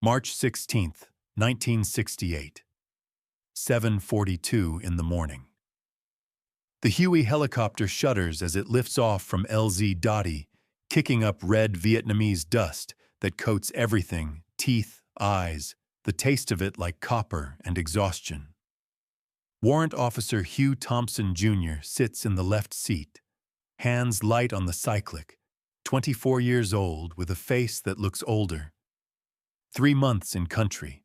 March 16th, 1968, 7:42 in the morning. The Huey helicopter shudders as it lifts off from LZ Dotty, kicking up red Vietnamese dust that coats everything, teeth, eyes, the taste of it like copper and exhaustion. Warrant Officer Hugh Thompson, Jr. sits in the left seat, hands light on the cyclic, 24 years old with a face that looks older. 3 months in country.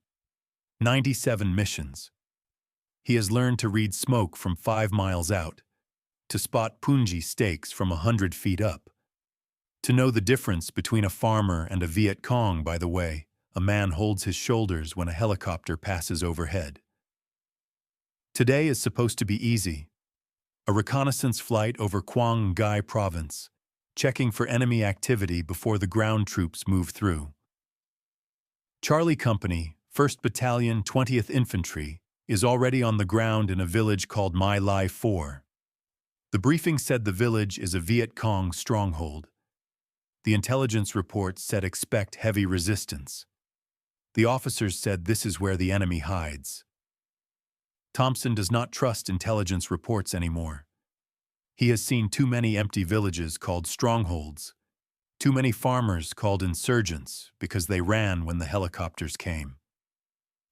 97 missions. He has learned to read smoke from 5 miles out, to spot punji stakes from 100 feet up, to know the difference between a farmer and a Viet Cong by the way a man holds his shoulders when a helicopter passes overhead. Today is supposed to be easy. A reconnaissance flight over Quang Ngai province, checking for enemy activity before the ground troops move through. Charlie Company, 1st Battalion, 20th Infantry, is already on the ground in a village called My Lai 4. The briefing said the village is a Viet Cong stronghold. The intelligence reports said expect heavy resistance. The officers said this is where the enemy hides. Thompson does not trust intelligence reports anymore. He has seen too many empty villages called strongholds, too many farmers called insurgents because they ran when the helicopters came.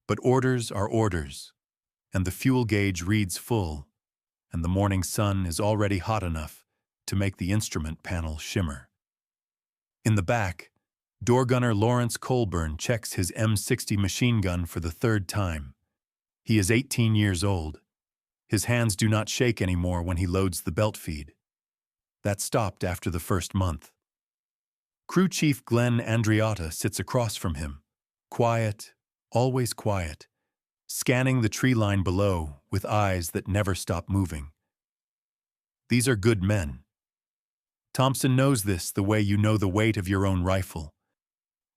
But orders are orders, and the fuel gauge reads full, and the morning sun is already hot enough to make the instrument panel shimmer. In the back, door gunner Lawrence Colburn checks his M60 machine gun for the 3rd time. He is 18 years old. His hands do not shake anymore when he loads the belt feed. That stopped after the 1st month. Crew Chief Glenn Andriotta sits across from him, quiet, always quiet, scanning the tree line below with eyes that never stop moving. These are good men. Thompson knows this the way you know the weight of your own rifle,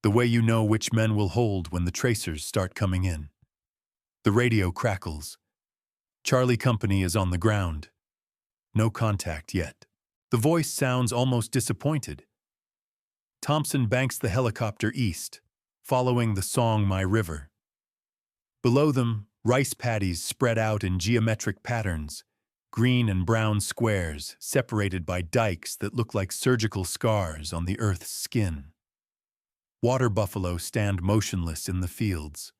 the way you know which men will hold when the tracers start coming in. The radio crackles. Charlie Company is on the ground. No contact yet. The voice sounds almost disappointed. Thompson banks the helicopter east, following the Song My River. Below them, rice paddies spread out in geometric patterns, green and brown squares separated by dikes that look like surgical scars on the earth's skin. Water buffalo stand motionless in the fields.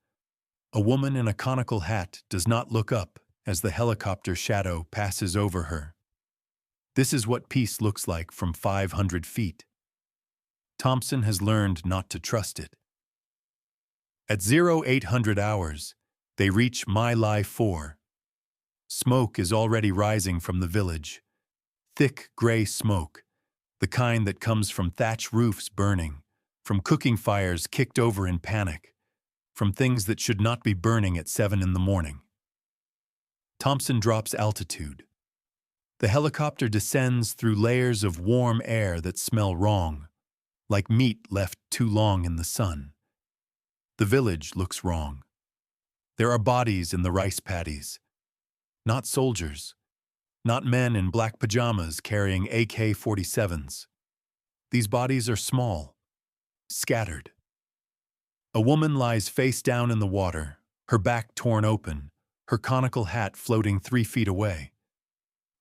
A woman in a conical hat does not look up as the helicopter shadow passes over her. This is what peace looks like from 500 feet. Thompson has learned not to trust it. At 0800 hours, they reach My Lai 4. Smoke is already rising from the village. Thick gray smoke, the kind that comes from thatch roofs burning, from cooking fires kicked over in panic, from things that should not be burning at 7 in the morning. Thompson drops altitude. The helicopter descends through layers of warm air that smell wrong, like meat left too long in the sun. The village looks wrong. There are bodies in the rice paddies. Not soldiers. Not men in black pajamas carrying AK-47s. These bodies are small, scattered. A woman lies face down in the water, her back torn open, her conical hat floating 3 feet away.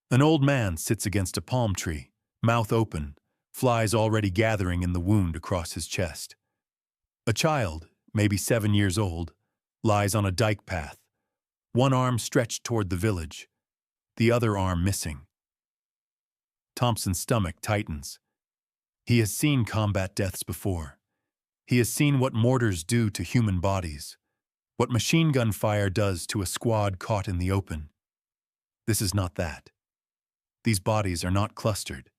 An old man sits against a palm tree, mouth open, flies already gathering in the wound across his chest. A child, maybe 7 years old, lies on a dike path, one arm stretched toward the village, the other arm missing. Thompson's stomach tightens. He has seen combat deaths before. He has seen what mortars do to human bodies, what machine gun fire does to a squad caught in the open. This is not that. These bodies are not clustered.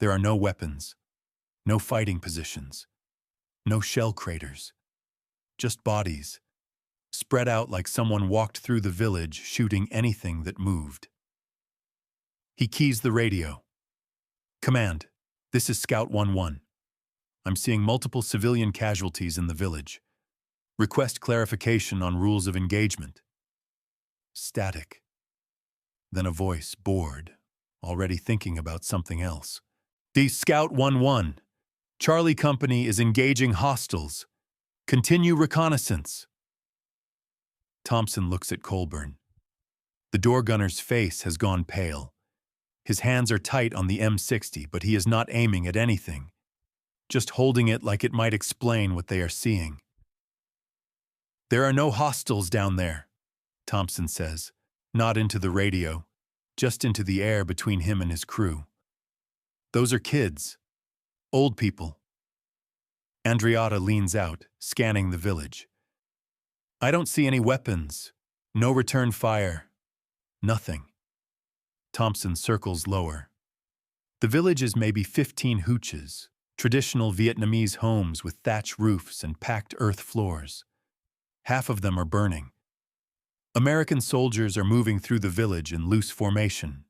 There are no weapons, no fighting positions, no shell craters, just bodies, spread out like someone walked through the village shooting anything that moved. He keys the radio. Command, this is Scout 11. I'm seeing multiple civilian casualties in the village. Request clarification on rules of engagement. Static. Then a voice, bored, already thinking about something else. "The Scout 11. Charlie Company is engaging hostiles. Continue reconnaissance. Thompson looks at Colburn. The door gunner's face has gone pale. His hands are tight on the M60, but he is not aiming at anything, just holding it like it might explain what they are seeing. There are no hostiles down there, Thompson says, not into the radio, just into the air between him and his crew. Those are kids. Old people. Andreatta leans out, scanning the village. I don't see any weapons. No return fire. Nothing. Thompson circles lower. The village is maybe 15 hooches, traditional Vietnamese homes with thatch roofs and packed earth floors. Half of them are burning. American soldiers are moving through the village in loose formation,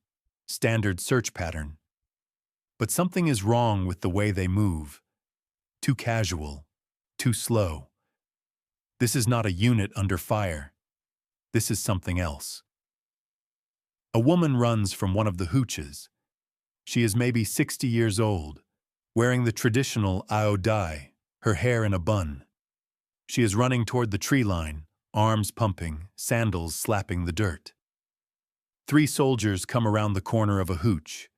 standard search pattern. But something is wrong with the way they move. Too casual, too slow. This is not a unit under fire. This is something else. A woman runs from one of the hooches. She is maybe 60 years old, wearing the traditional ao dai, her hair in a bun. She is running toward the tree line, arms pumping, sandals slapping the dirt. 3 soldiers come around the corner of a hooch.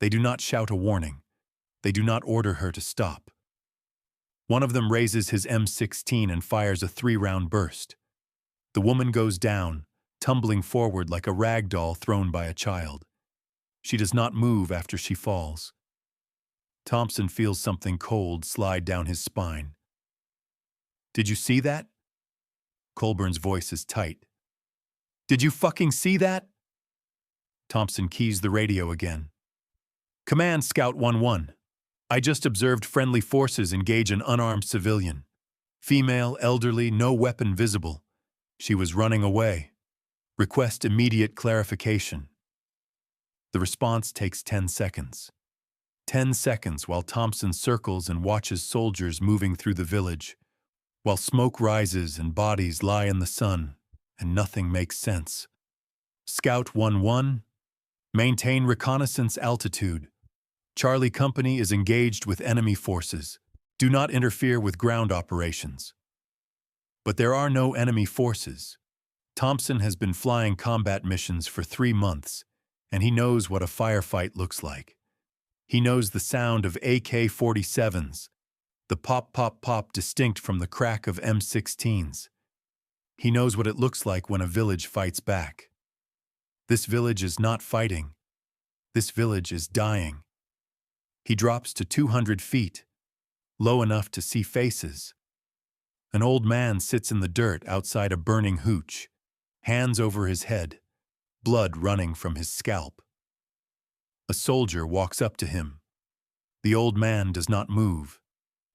They do not shout a warning. They do not order her to stop. One of them raises his M16 and fires a 3-round burst. The woman goes down, tumbling forward like a rag doll thrown by a child. She does not move after she falls. Thompson feels something cold slide down his spine. Did you see that? Colburn's voice is tight. Did you fucking see that? Thompson keys the radio again. Command Scout 1-1. I just observed friendly forces engage an unarmed civilian. Female, elderly, no weapon visible. She was running away. Request immediate clarification. The response takes 10 seconds. 10 seconds while Thompson circles and watches soldiers moving through the village, while smoke rises and bodies lie in the sun, and nothing makes sense. Scout 1-1, maintain reconnaissance altitude. Charlie Company is engaged with enemy forces. Do not interfere with ground operations. But there are no enemy forces. Thompson has been flying combat missions for 3 months, and he knows what a firefight looks like. He knows the sound of AK-47s, the pop-pop-pop distinct from the crack of M16s. He knows what it looks like when a village fights back. This village is not fighting. This village is dying. He drops to 200 feet, low enough to see faces. An old man sits in the dirt outside a burning hooch, hands over his head, blood running from his scalp. A soldier walks up to him. The old man does not move,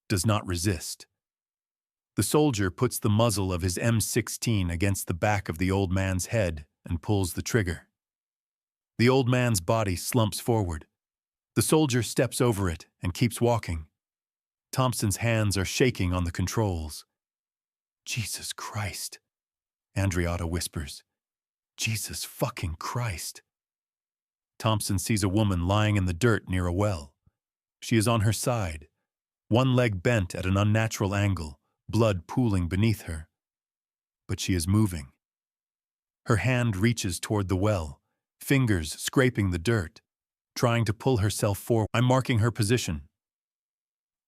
does not resist. The soldier puts the muzzle of his M16 against the back of the old man's head and pulls the trigger. The old man's body slumps forward. The soldier steps over it and keeps walking. Thompson's hands are shaking on the controls. Jesus Christ, Andreatta whispers. Jesus fucking Christ. Thompson sees a woman lying in the dirt near a well. She is on her side, one leg bent at an unnatural angle, blood pooling beneath her. But she is moving. Her hand reaches toward the well, fingers scraping the dirt, trying to pull herself forward. I'm marking her position.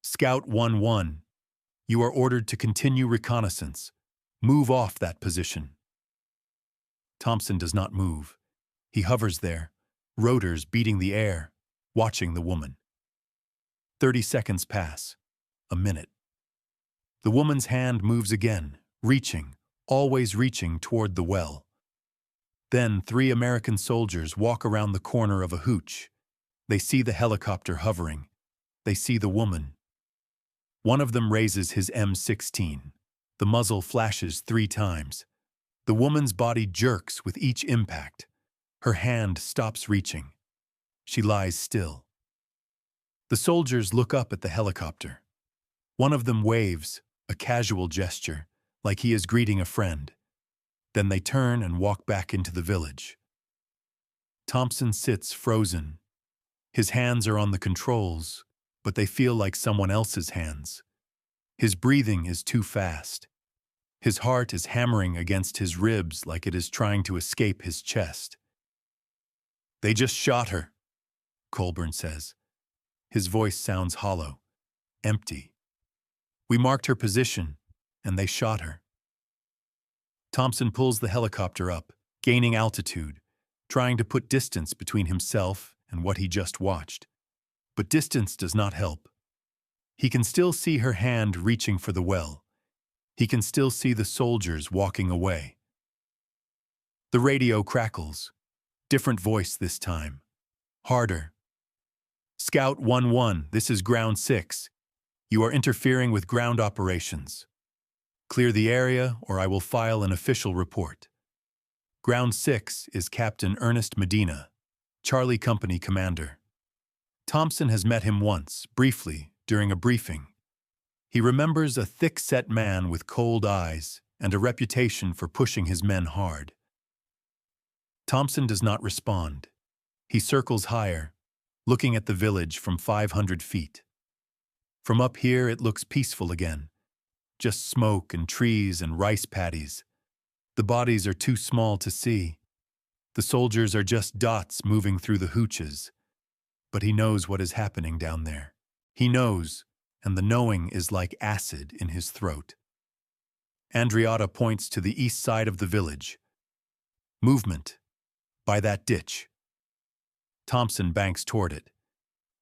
Scout 1-1, you are ordered to continue reconnaissance. Move off that position. Thompson does not move. He hovers there, rotors beating the air, watching the woman. 30 seconds pass. A minute. The woman's hand moves again, reaching, always reaching toward the well. Then 3 American soldiers walk around the corner of a hooch. They see the helicopter hovering. They see the woman. One of them raises his M16. The muzzle flashes 3 times. The woman's body jerks with each impact. Her hand stops reaching. She lies still. The soldiers look up at the helicopter. One of them waves, a casual gesture, like he is greeting a friend. Then they turn and walk back into the village. Thompson sits frozen. His hands are on the controls, but they feel like someone else's hands. His breathing is too fast. His heart is hammering against his ribs like it is trying to escape his chest. "They just shot her," Colburn says. His voice sounds hollow, empty. "We marked her position, and they shot her." Thompson pulls the helicopter up, gaining altitude, trying to put distance between himself and what he just watched. But distance does not help. He can still see her hand reaching for the well. He can still see the soldiers walking away. The radio crackles. Different voice this time. Harder. "Scout 1-1, this is Ground 6. You are interfering with ground operations. Clear the area or I will file an official report." Ground 6 is Captain Ernest Medina, Charlie Company commander. Thompson has met him once, briefly, during a briefing. He remembers a thick-set man with cold eyes and a reputation for pushing his men hard. Thompson does not respond. He circles higher, looking at the village from 500 feet. From up here, it looks peaceful again. Just smoke and trees and rice paddies. The bodies are too small to see. The soldiers are just dots moving through the hooches. But he knows what is happening down there. He knows, and the knowing is like acid in his throat. Andriata points to the east side of the village. "Movement. By that ditch." Thompson banks toward it.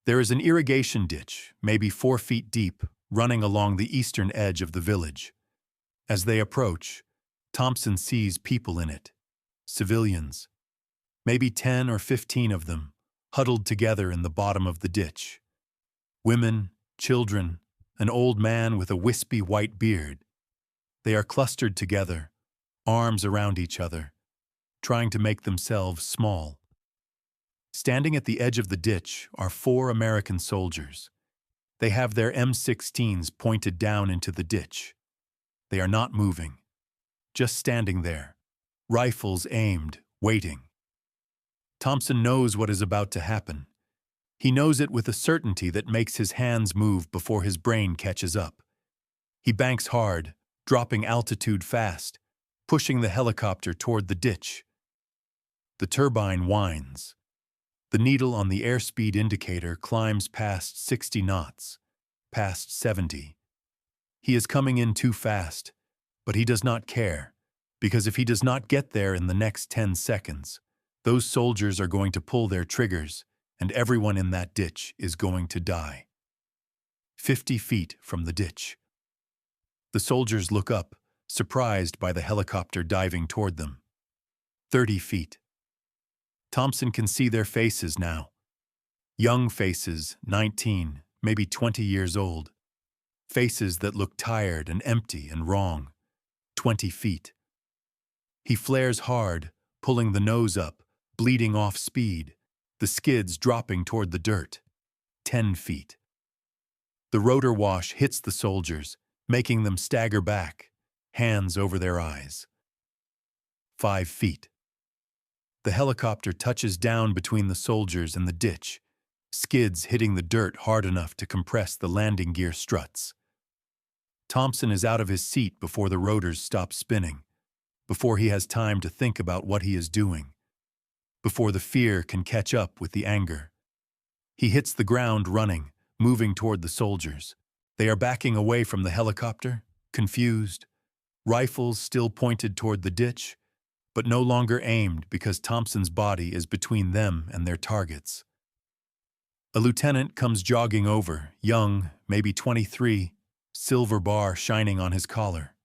There is an irrigation ditch, maybe 4 feet deep, running along the eastern edge of the village. As they approach, Thompson sees people in it. Civilians. Maybe 10 or 15 of them, huddled together in the bottom of the ditch. Women, children, an old man with a wispy white beard. They are clustered together, arms around each other, trying to make themselves small. Standing at the edge of the ditch are 4 American soldiers. They have their M16s pointed down into the ditch. They are not moving, just standing there, rifles aimed, waiting. Thompson knows what is about to happen. He knows it with a certainty that makes his hands move before his brain catches up. He banks hard, dropping altitude fast, pushing the helicopter toward the ditch. The turbine whines. The needle on the airspeed indicator climbs past 60 knots, past 70. He is coming in too fast, but he does not care, because if he does not get there in the next 10 seconds, those soldiers are going to pull their triggers, and everyone in that ditch is going to die. 50 feet from the ditch. The soldiers look up, surprised by the helicopter diving toward them. 30 feet. Thompson can see their faces now. Young faces, 19, maybe 20 years old. Faces that look tired and empty and wrong. 20 feet. He flares hard, pulling the nose up, bleeding off speed, the skids dropping toward the dirt. 10 feet. The rotor wash hits the soldiers, making them stagger back, hands over their eyes. 5 feet. The helicopter touches down between the soldiers and the ditch, skids hitting the dirt hard enough to compress the landing gear struts. Thompson is out of his seat before the rotors stop spinning, before he has time to think about what he is doing, before the fear can catch up with the anger. He hits the ground running, moving toward the soldiers. They are backing away from the helicopter, confused, rifles still pointed toward the ditch, but no longer aimed because Thompson's body is between them and their targets. A lieutenant comes jogging over, young, maybe 23, silver bar shining on his collar.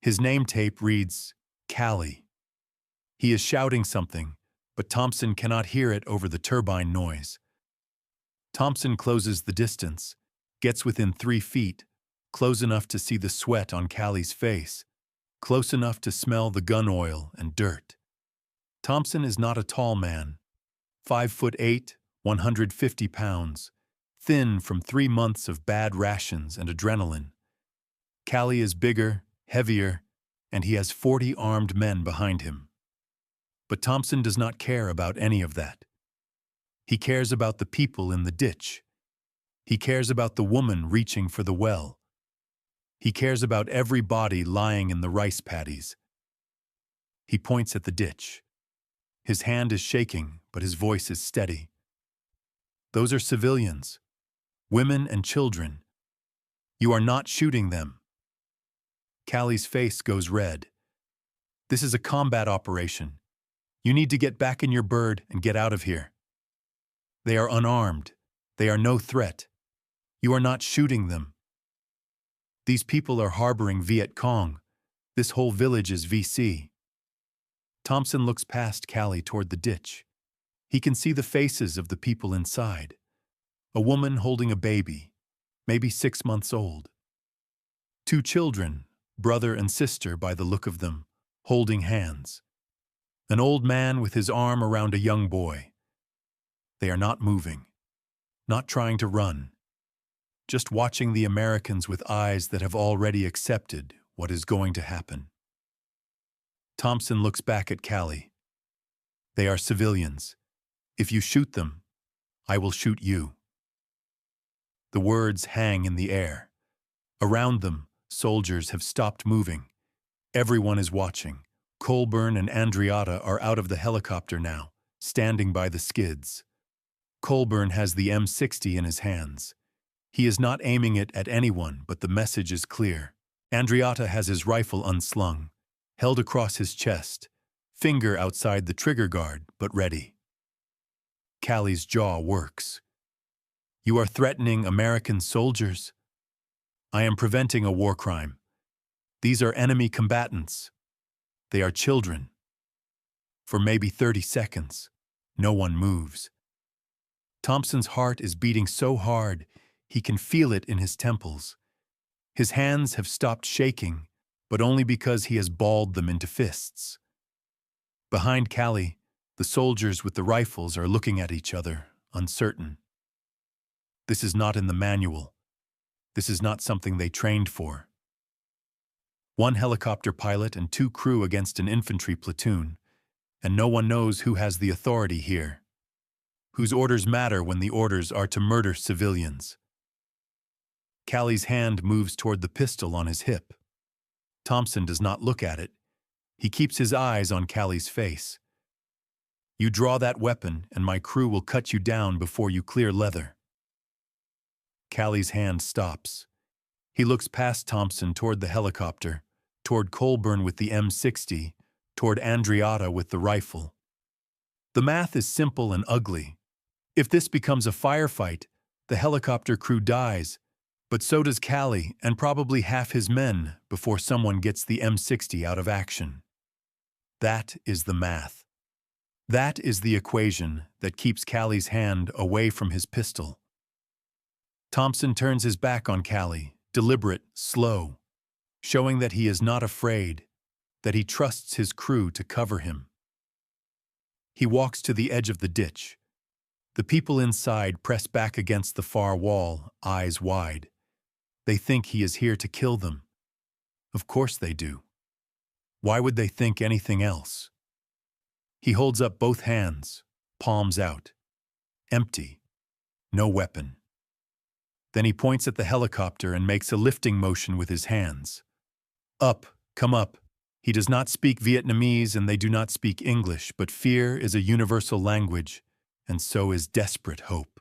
His name tape reads, Callie. He is shouting something, but Thompson cannot hear it over the turbine noise. Thompson closes the distance, gets within 3 feet, close enough to see the sweat on Callie's face, close enough to smell the gun oil and dirt. Thompson is not a tall man, 5'8", 150 pounds, thin from 3 months of bad rations and adrenaline. Callie is bigger, heavier, and he has 40 armed men behind him. But Thompson does not care about any of that. He cares about the people in the ditch. He cares about the woman reaching for the well, He cares about every body lying in the rice paddies. He points at the ditch. His hand is shaking, but his voice is steady. Those are civilians, women and children. You are not shooting them. Callie's face goes red. This is a combat operation. You need to get back in your bird and get out of here. They are unarmed. They are no threat. You are not shooting them. These people are harboring Viet Cong. This whole village is VC. Thompson looks past Callie toward the ditch. He can see the faces of the people inside. A woman holding a baby, maybe 6 months old. 2 children, brother and sister by the look of them, holding hands. An old man with his arm around a young boy. They are not moving, not trying to run, just watching the Americans with eyes that have already accepted what is going to happen. Thompson looks back at Callie. They are civilians. If you shoot them, I will shoot you. The words hang in the air. Around them, soldiers have stopped moving. Everyone is watching. Colburn and Andriata are out of the helicopter now, standing by the skids. Colburn has the M60 in his hands. He is not aiming it at anyone, but the message is clear. Andriata has his rifle unslung, held across his chest, finger outside the trigger guard, but ready. Callie's jaw works. You are threatening American soldiers? I am preventing a war crime. These are enemy combatants. They are children. For maybe 30 seconds, no one moves. Thompson's heart is beating so hard, he can feel it in his temples. His hands have stopped shaking, but only because he has balled them into fists. Behind Callie, the soldiers with the rifles are looking at each other, uncertain. This is not in the manual. This is not something they trained for. 1 helicopter pilot and 2 crew against an infantry platoon, and no one knows who has the authority here. Whose orders matter when the orders are to murder civilians. Callie's hand moves toward the pistol on his hip. Thompson does not look at it. He keeps his eyes on Callie's face. You draw that weapon, and my crew will cut you down before you clear leather. Callie's hand stops. He looks past Thompson toward the helicopter, toward Colburn with the M60, toward Andriata with the rifle. The math is simple and ugly. If this becomes a firefight, the helicopter crew dies, but so does Callie and probably half his men before someone gets the M60 out of action. That is the math. That is the equation that keeps Callie's hand away from his pistol. Thompson turns his back on Callie, deliberate, slow, showing that he is not afraid, that he trusts his crew to cover him. He walks to the edge of the ditch. The people inside press back against the far wall, eyes wide. They think he is here to kill them. Of course they do. Why would they think anything else? He holds up both hands, palms out. Empty. No weapon. Then he points at the helicopter and makes a lifting motion with his hands. Up, come up. He does not speak Vietnamese and they do not speak English, but fear is a universal language, and so is desperate hope.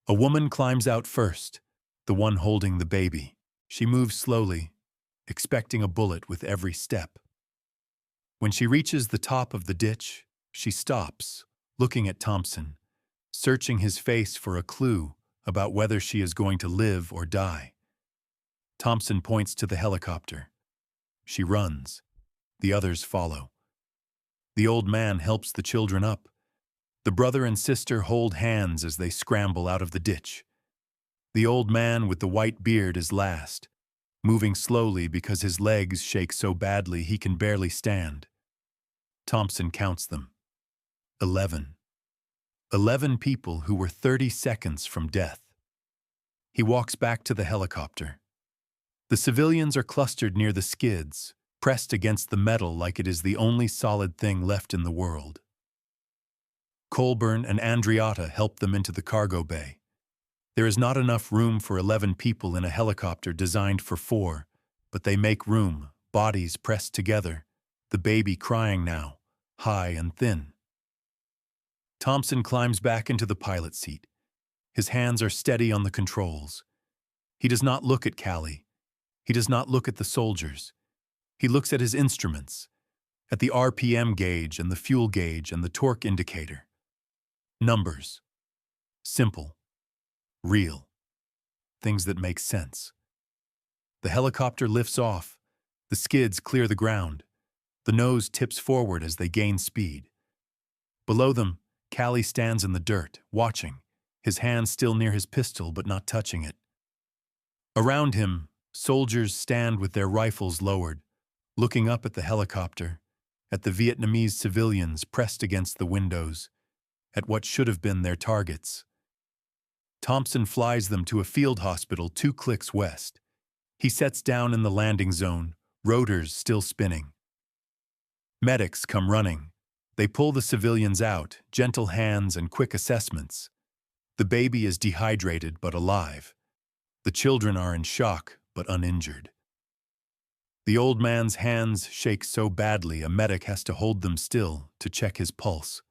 A woman climbs out first, the one holding the baby. She moves slowly, expecting a bullet with every step. When she reaches the top of the ditch, she stops, looking at Thompson, searching his face for a clue about whether she is going to live or die. Thompson points to the helicopter. She runs. The others follow. The old man helps the children up. The brother and sister hold hands as they scramble out of the ditch. The old man with the white beard is last, moving slowly because his legs shake so badly he can barely stand. Thompson counts them. 11. 11 people who were 30 seconds from death. He walks back to the helicopter. The civilians are clustered near the skids, pressed against the metal like it is the only solid thing left in the world. Colburn and Andriata help them into the cargo bay. There is not enough room for 11 people in a helicopter designed for 4, but they make room, bodies pressed together, the baby crying now, high and thin. Thompson climbs back into the pilot seat. His hands are steady on the controls. He does not look at Callie. He does not look at the soldiers. He looks at his instruments, at the RPM gauge and the fuel gauge and the torque indicator. Numbers. Simple. Real. Things that make sense. The helicopter lifts off. The skids clear the ground. The nose tips forward as they gain speed. Below them, Callie stands in the dirt, watching, his hand still near his pistol but not touching it. Around him, soldiers stand with their rifles lowered, looking up at the helicopter, at the Vietnamese civilians pressed against the windows, at what should have been their targets. Thompson flies them to a field hospital 2 clicks west. He sets down in the landing zone, rotors still spinning. Medics come running. They pull the civilians out, gentle hands and quick assessments. The baby is dehydrated but alive. The children are in shock but uninjured. The old man's hands shake so badly a medic has to hold them still to check his pulse.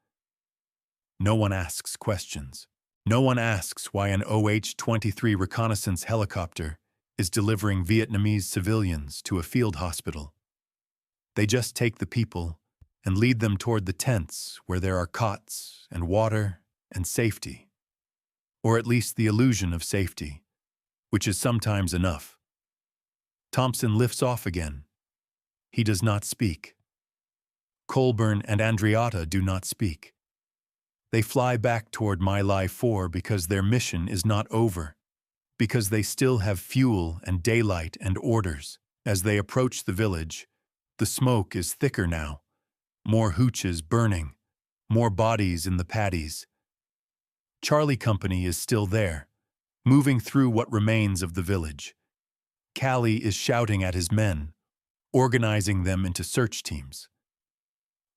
No one asks questions. No one asks why an OH-23 reconnaissance helicopter is delivering Vietnamese civilians to a field hospital. They just take the people and lead them toward the tents where there are cots and water and safety, or at least the illusion of safety, which is sometimes enough. Thompson lifts off again. He does not speak. Colburn and Andreatta do not speak. They fly back toward My Lai 4 because their mission is not over, because they still have fuel and daylight and orders. As they approach the village, the smoke is thicker now. More hooches burning, more bodies in the paddies. Charlie Company is still there, moving through what remains of the village. Callie is shouting at his men, organizing them into search teams.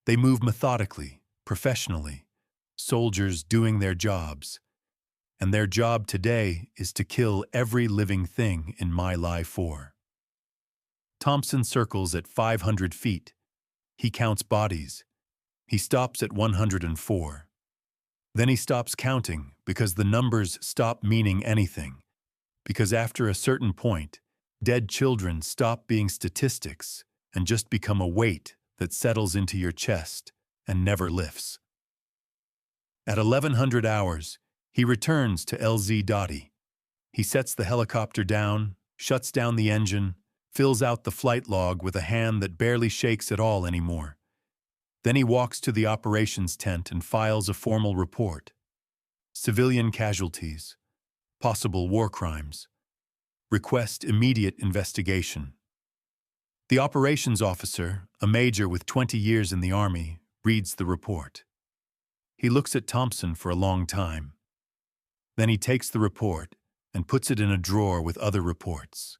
They move methodically, professionally, soldiers doing their jobs. And their job today is to kill every living thing in My Lai 4. Thompson circles at 500 feet. He counts bodies. He stops at 104. Then he stops counting because the numbers stop meaning anything. Because after a certain point, dead children stop being statistics and just become a weight that settles into your chest and never lifts. At 1100 hours, he returns to LZ Dottie. He sets the helicopter down, shuts down the engine, fills out the flight log with a hand that barely shakes at all anymore. Then he walks to the operations tent and files a formal report. Civilian casualties, possible war crimes, request immediate investigation. The operations officer, a major with 20 years in the Army, reads the report. He looks at Thompson for a long time. Then he takes the report and puts it in a drawer with other reports.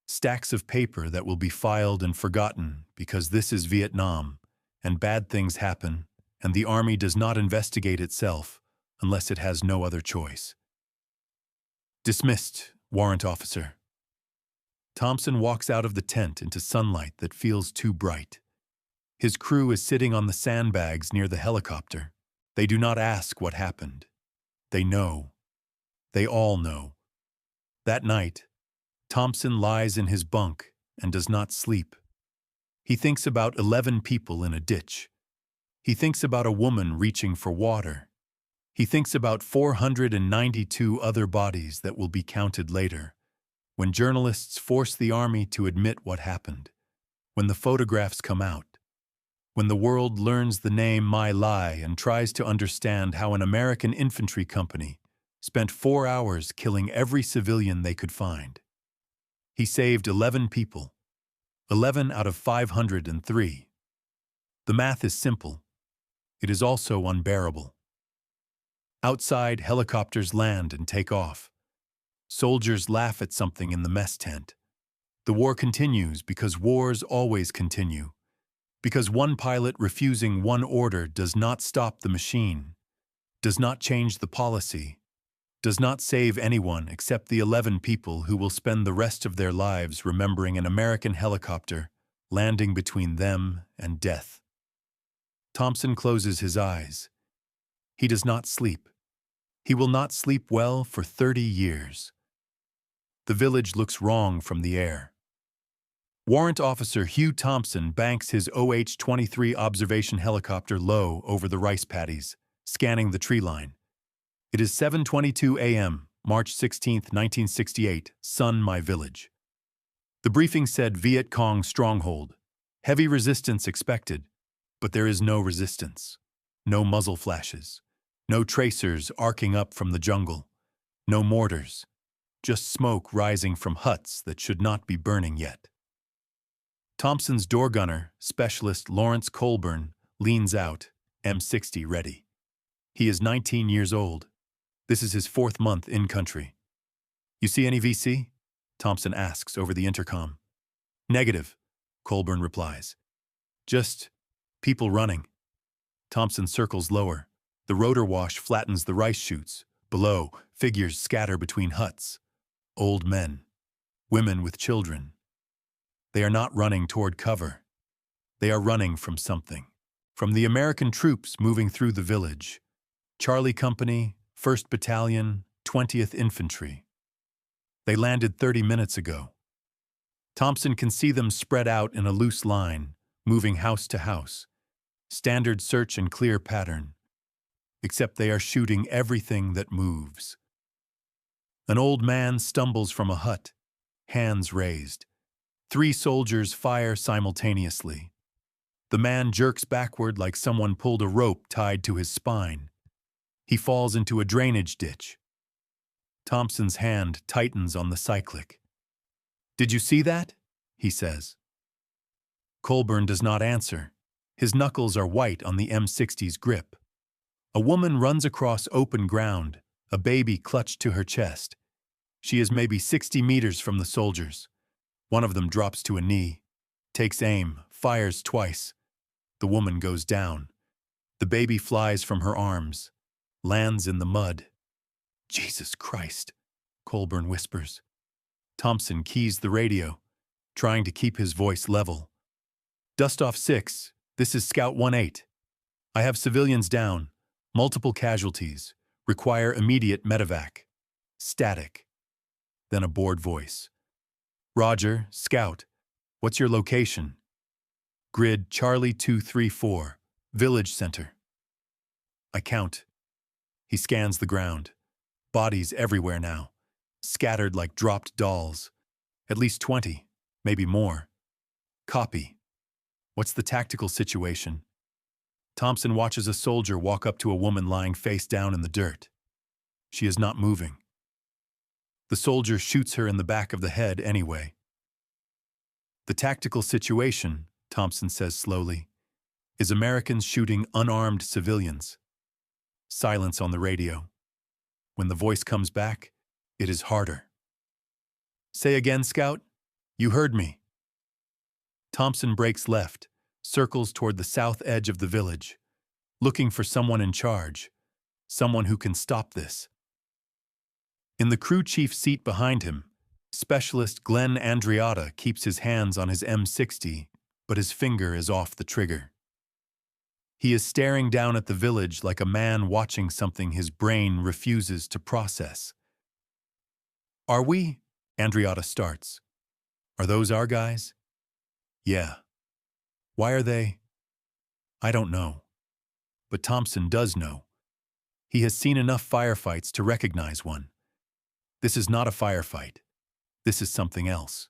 Stacks of paper that will be filed and forgotten because this is Vietnam, and bad things happen, and the Army does not investigate itself unless it has no other choice. Dismissed, warrant officer. Thompson walks out of the tent into sunlight that feels too bright. His crew is sitting on the sandbags near the helicopter. They do not ask what happened. They know. They all know. That night, Thompson lies in his bunk and does not sleep. He thinks about 11 people in a ditch. He thinks about a woman reaching for water. He thinks about 492 other bodies that will be counted later, when journalists force the Army to admit what happened, when the photographs come out, when the world learns the name My Lai and tries to understand how an American infantry company spent 4 hours killing every civilian they could find. He saved 11 people, 11 out of 503. The math is simple. It is also unbearable. Outside, helicopters land and take off. Soldiers laugh at something in the mess tent. The war continues because wars always continue. Because one pilot refusing one order does not stop the machine, does not change the policy, does not save anyone except the 11 people who will spend the rest of their lives remembering an American helicopter landing between them and death. Thompson closes his eyes. He does not sleep. He will not sleep well for 30 years. The village looks wrong from the air. Warrant Officer Hugh Thompson banks his OH-23 observation helicopter low over the rice paddies, scanning the tree line. It is 7:22 a.m., March 16, 1968, Sun My Village. The briefing said Viet Cong stronghold. Heavy resistance expected, but there is no resistance. No muzzle flashes. No tracers arcing up from the jungle. No mortars. Just smoke rising from huts that should not be burning yet. Thompson's door gunner, Specialist Lawrence Colburn, leans out, M60 ready. He is 19 years old. This is his 4th month in country. "You see any VC?" Thompson asks over the intercom. "Negative," Colburn replies. "Just people running." Thompson circles lower. The rotor wash flattens the rice shoots. Below, figures scatter between huts. Old men. Women with children. They are not running toward cover. They are running from something. From the American troops moving through the village. Charlie Company, 1st Battalion, 20th Infantry. They landed 30 minutes ago. Thompson can see them spread out in a loose line, moving house to house. Standard search and clear pattern. Except they are shooting everything that moves. An old man stumbles from a hut, hands raised. 3 soldiers fire simultaneously. The man jerks backward like someone pulled a rope tied to his spine. He falls into a drainage ditch. Thompson's hand tightens on the cyclic. "Did you see that?" he says. Colburn does not answer. His knuckles are white on the M60's grip. A woman runs across open ground, a baby clutched to her chest. She is maybe 60 meters from the soldiers. One of them drops to a knee, takes aim, fires twice. The woman goes down. The baby flies from her arms, lands in the mud. "Jesus Christ," Colburn whispers. Thompson keys the radio, trying to keep his voice level. "Dustoff 6, this is Scout 18. I have civilians down, multiple casualties, require immediate medevac. Static." Then a bored voice. "Roger, Scout. What's your location?" "Grid Charlie 234, Village Center." I count. He scans the ground. Bodies everywhere now, scattered like dropped dolls. At least 20, maybe more. Copy. What's the tactical situation? Thompson watches a soldier walk up to a woman lying face down in the dirt. She is not moving. The soldier shoots her in the back of the head anyway. "The tactical situation," Thompson says slowly, "is Americans shooting unarmed civilians." Silence on the radio. When the voice comes back, it is harder. "Say again, Scout? You heard me." Thompson breaks left, circles toward the south edge of the village, looking for someone in charge, someone who can stop this. In the crew chief seat behind him, Specialist Glenn Andriotta keeps his hands on his M60, but his finger is off the trigger. He is staring down at the village like a man watching something his brain refuses to process. "Are we?" Andriotta starts. "Are those our guys?" "Yeah." "Why are they?" "I don't know." But Thompson does know. He has seen enough firefights to recognize one. This is not a firefight. This is something else.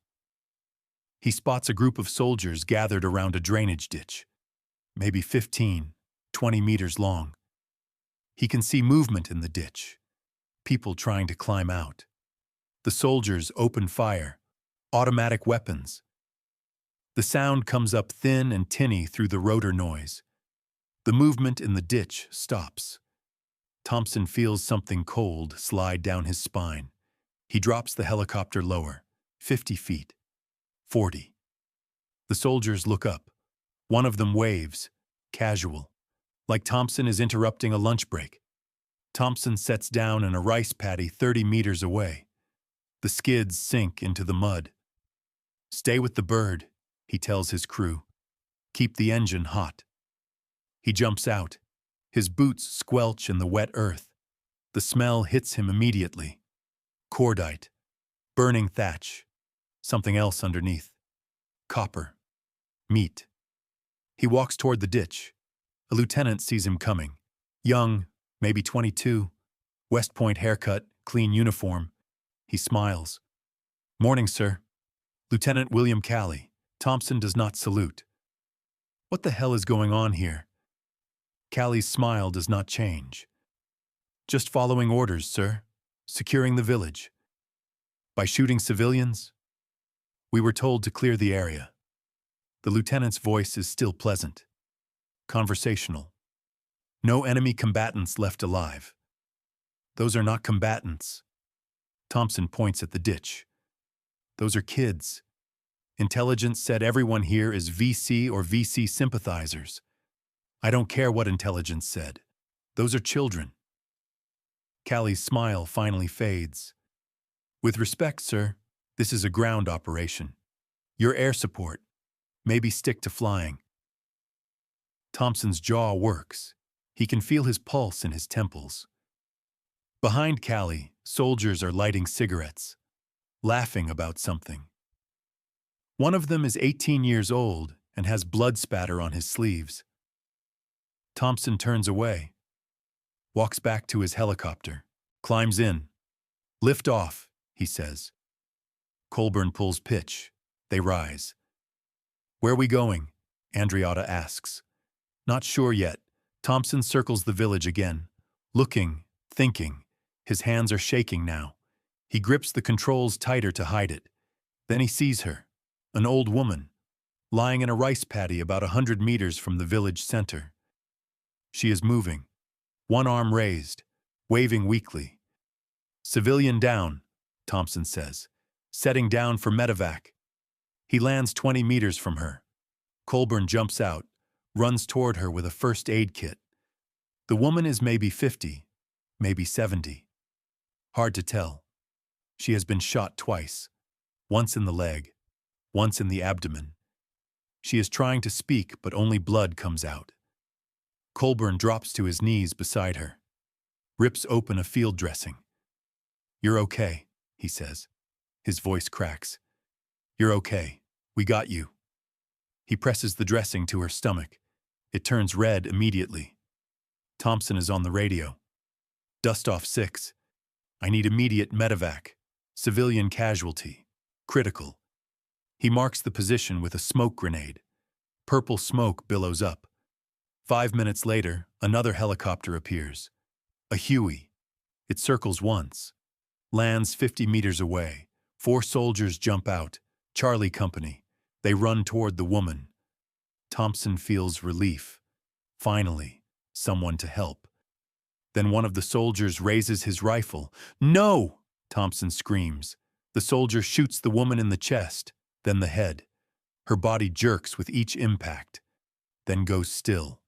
He spots a group of soldiers gathered around a drainage ditch, maybe 15, 20 meters long. He can see movement in the ditch, people trying to climb out. The soldiers open fire, automatic weapons. The sound comes up thin and tinny through the rotor noise. The movement in the ditch stops. Thompson feels something cold slide down his spine. He drops the helicopter lower, 50 feet, 40. The soldiers look up. One of them waves, casual, like Thompson is interrupting a lunch break. Thompson sets down in a rice paddy 30 meters away. The skids sink into the mud. "Stay with the bird," he tells his crew. "Keep the engine hot." He jumps out. His boots squelch in the wet earth. The smell hits him immediately. Cordite. Burning thatch. Something else underneath. Copper. Meat. He walks toward the ditch. A lieutenant sees him coming. Young, maybe 22. West Point haircut, clean uniform. He smiles. "Morning, sir." "Lieutenant William Calley." Thompson does not salute. What the hell is going on here? Calley's smile does not change. "Just following orders, sir. Securing the village." "By shooting civilians?" "We were told to clear the area." The lieutenant's voice is still pleasant. Conversational. "No enemy combatants left alive." "Those are not combatants." Thompson points at the ditch. "Those are kids. Intelligence said everyone here is VC or VC sympathizers. I don't care what intelligence said. Those are children." Calley's smile finally fades. "With respect, sir, this is a ground operation. Your air support. Maybe stick to flying." Thompson's jaw works. He can feel his pulse in his temples. Behind Calley, soldiers are lighting cigarettes, laughing about something. One of them is 18 years old and has blood spatter on his sleeves. Thompson turns away, walks back to his helicopter, climbs in. "Lift off," he says. Colburn pulls pitch. They rise. "Where are we going?" Andreotta asks. "Not sure yet." Thompson circles the village again, looking, thinking. His hands are shaking now. He grips the controls tighter to hide it. Then he sees her, an old woman, lying in a rice paddy about 100 meters from the village center. She is moving, one arm raised, waving weakly. "Civilian down," Thompson says, "setting down for medevac." He lands 20 meters from her. Colburn jumps out, runs toward her with a first aid kit. The woman is maybe 50, maybe 70. Hard to tell. She has been shot twice, once in the leg, once in the abdomen. She is trying to speak, but only blood comes out. Colburn drops to his knees beside her, rips open a field dressing. "You're okay," he says. His voice cracks. "You're okay. We got you." He presses the dressing to her stomach. It turns red immediately. Thompson is on the radio. "Dust off 6. I need immediate medevac. Civilian casualty. Critical." He marks the position with a smoke grenade. Purple smoke billows up. 5 minutes later, another helicopter appears. A Huey. It circles once. Lands 50 meters away. 4 soldiers jump out. Charlie Company. They run toward the woman. Thompson feels relief. Finally, someone to help. Then one of the soldiers raises his rifle. "No!" Thompson screams. The soldier shoots the woman in the chest, then the head. Her body jerks with each impact, then goes still.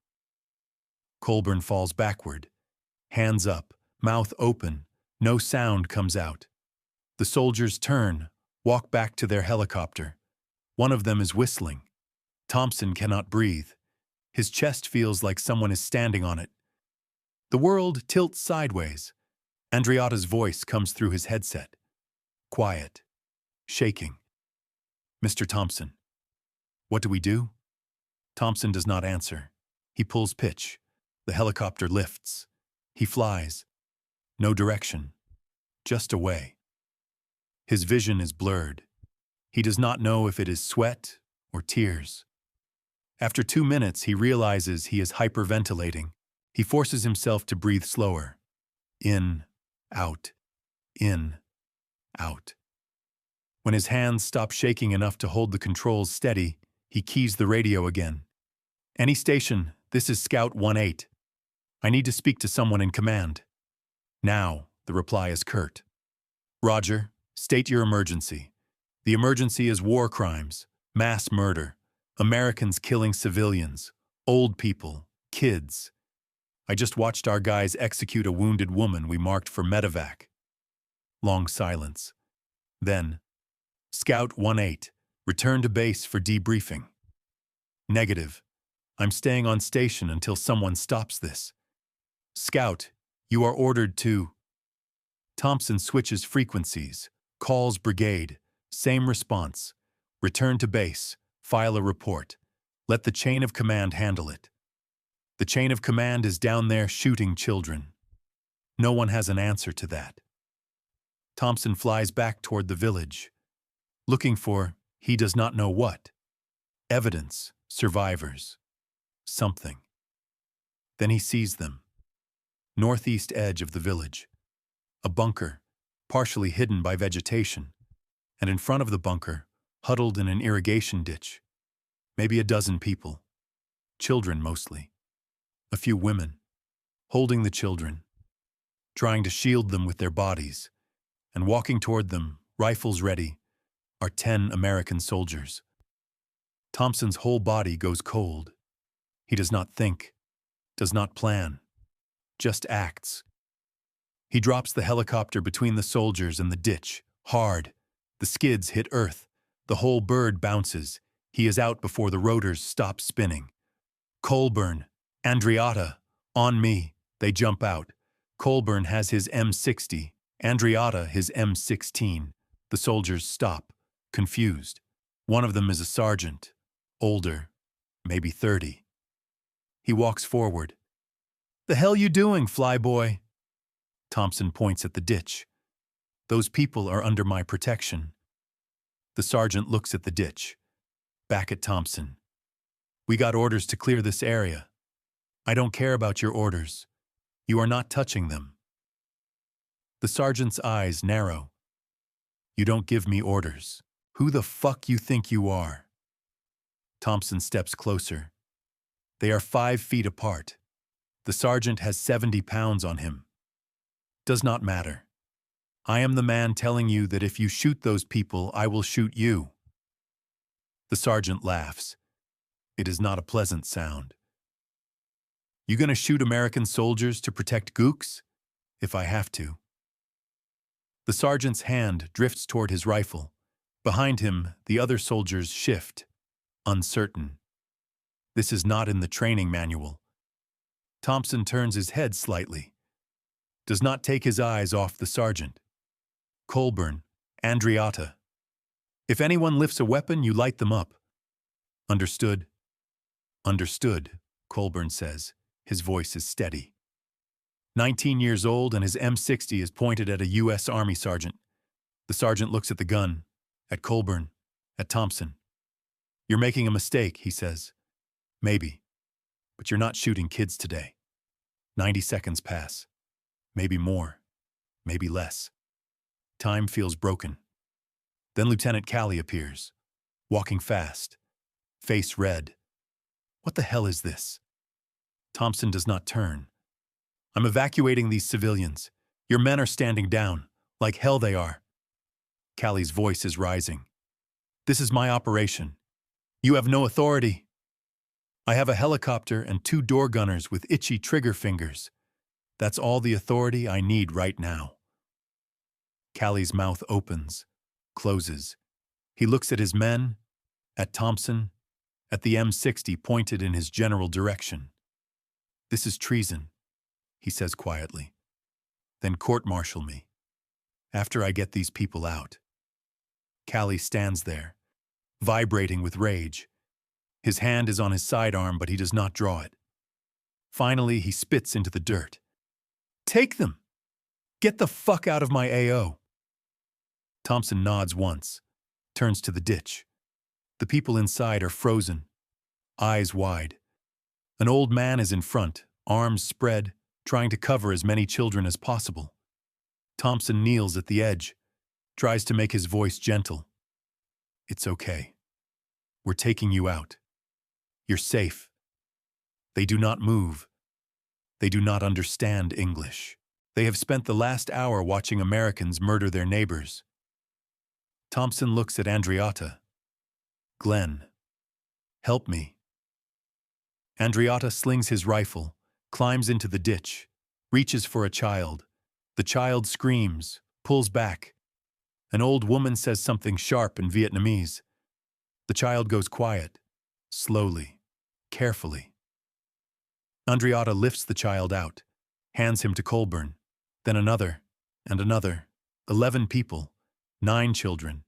Colburn falls backward. Hands up, mouth open, no sound comes out. The soldiers turn, walk back to their helicopter. One of them is whistling. Thompson cannot breathe. His chest feels like someone is standing on it. The world tilts sideways. Andreotta's voice comes through his headset. Quiet. Shaking. "Mr. Thompson." "What do we do?" Thompson does not answer. He pulls pitch. The helicopter lifts. He flies. No direction. Just away. His vision is blurred. He does not know if it is sweat or tears. After 2 minutes, he realizes he is hyperventilating. He forces himself to breathe slower. In, out, in, out. When his hands stop shaking enough to hold the controls steady, he keys the radio again. "Any station, this is Scout 1-8. I need to speak to someone in command." "Now," the reply is curt. "Roger, state your emergency." "The emergency is war crimes, mass murder, Americans killing civilians, old people, kids." I just watched our guys execute a wounded woman we marked for medevac. Long silence. Then, Scout 1-8, return to base for debriefing. Negative. I'm staying on station until someone stops this. Scout, you are ordered to... Thompson switches frequencies, calls brigade, same response. Return to base, file a report. Let the chain of command handle it. The chain of command is down there shooting children. No one has an answer to that. Thompson flies back toward the village, looking for, he does not know what. Evidence, survivors, something. Then he sees them. Northeast edge of the village. A bunker, partially hidden by vegetation, and in front of the bunker, huddled in an irrigation ditch. Maybe a dozen people. Children mostly. A few women, holding the children, trying to shield them with their bodies, and walking toward them, rifles ready, are 10 American soldiers. Thompson's whole body goes cold. He does not think, does not plan, just acts. He drops the helicopter between the soldiers and the ditch, hard. The skids hit earth. The whole bird bounces. He is out before the rotors stop spinning. Colburn, Andreatta, on me. They jump out. Colburn has his M60, Andreatta his M16. The soldiers stop, confused. One of them is a sergeant, older, maybe 30. He walks forward. "The hell you doing, flyboy?" Thompson points at the ditch. "Those people are under my protection." The sergeant looks at the ditch. Back at Thompson. "We got orders to clear this area. I don't care about your orders. You are not touching them." The sergeant's eyes narrow. "You don't give me orders. Who the fuck you think you are?" Thompson steps closer. They are 5 feet apart. The sergeant has 70 pounds on him. Does not matter. I am the man telling you that if you shoot those people, I will shoot you. The sergeant laughs. It is not a pleasant sound. "You gonna shoot American soldiers to protect gooks?" "If I have to." The sergeant's hand drifts toward his rifle. Behind him, the other soldiers shift, uncertain. This is not in the training manual. Thompson turns his head slightly. Does not take his eyes off the sergeant. "Colburn, Andreatta. If anyone lifts a weapon, you light them up." "Understood." "Understood," Colburn says. His voice is steady. 19 years old and his M60 is pointed at a U.S. Army sergeant. The sergeant looks at the gun, at Colburn, at Thompson. "You're making a mistake," he says. "Maybe. But you're not shooting kids today." 90 seconds pass. Maybe more. Maybe less. Time feels broken. Then Lieutenant Callie appears, walking fast, face red. What the hell is this? Thompson does not turn. "I'm evacuating these civilians. Your men are standing down. Like hell they are." Callie's voice is rising. "This is my operation. You have no authority. I have a helicopter and 2 door gunners with itchy trigger fingers. That's all the authority I need right now." Callie's mouth opens, closes. He looks at his men, at Thompson, at the M60 pointed in his general direction. "This is treason," he says quietly. "Then court-martial me. After I get these people out." Callie stands there, vibrating with rage. His hand is on his sidearm, but he does not draw it. Finally, he spits into the dirt. "Take them! Get the fuck out of my AO!" Thompson nods once, turns to the ditch. The people inside are frozen, eyes wide. An old man is in front, arms spread, trying to cover as many children as possible. Thompson kneels at the edge, tries to make his voice gentle. "It's okay. We're taking you out. You're safe." They do not move. They do not understand English. They have spent the last hour watching Americans murder their neighbors. Thompson looks at Andreatta. "Glenn, help me." Andreatta slings his rifle, climbs into the ditch, reaches for a child. The child screams, pulls back. An old woman says something sharp in Vietnamese. The child goes quiet, slowly, carefully. Andriata lifts the child out, hands him to Colburn, then another, and another. 11 people, 9 children,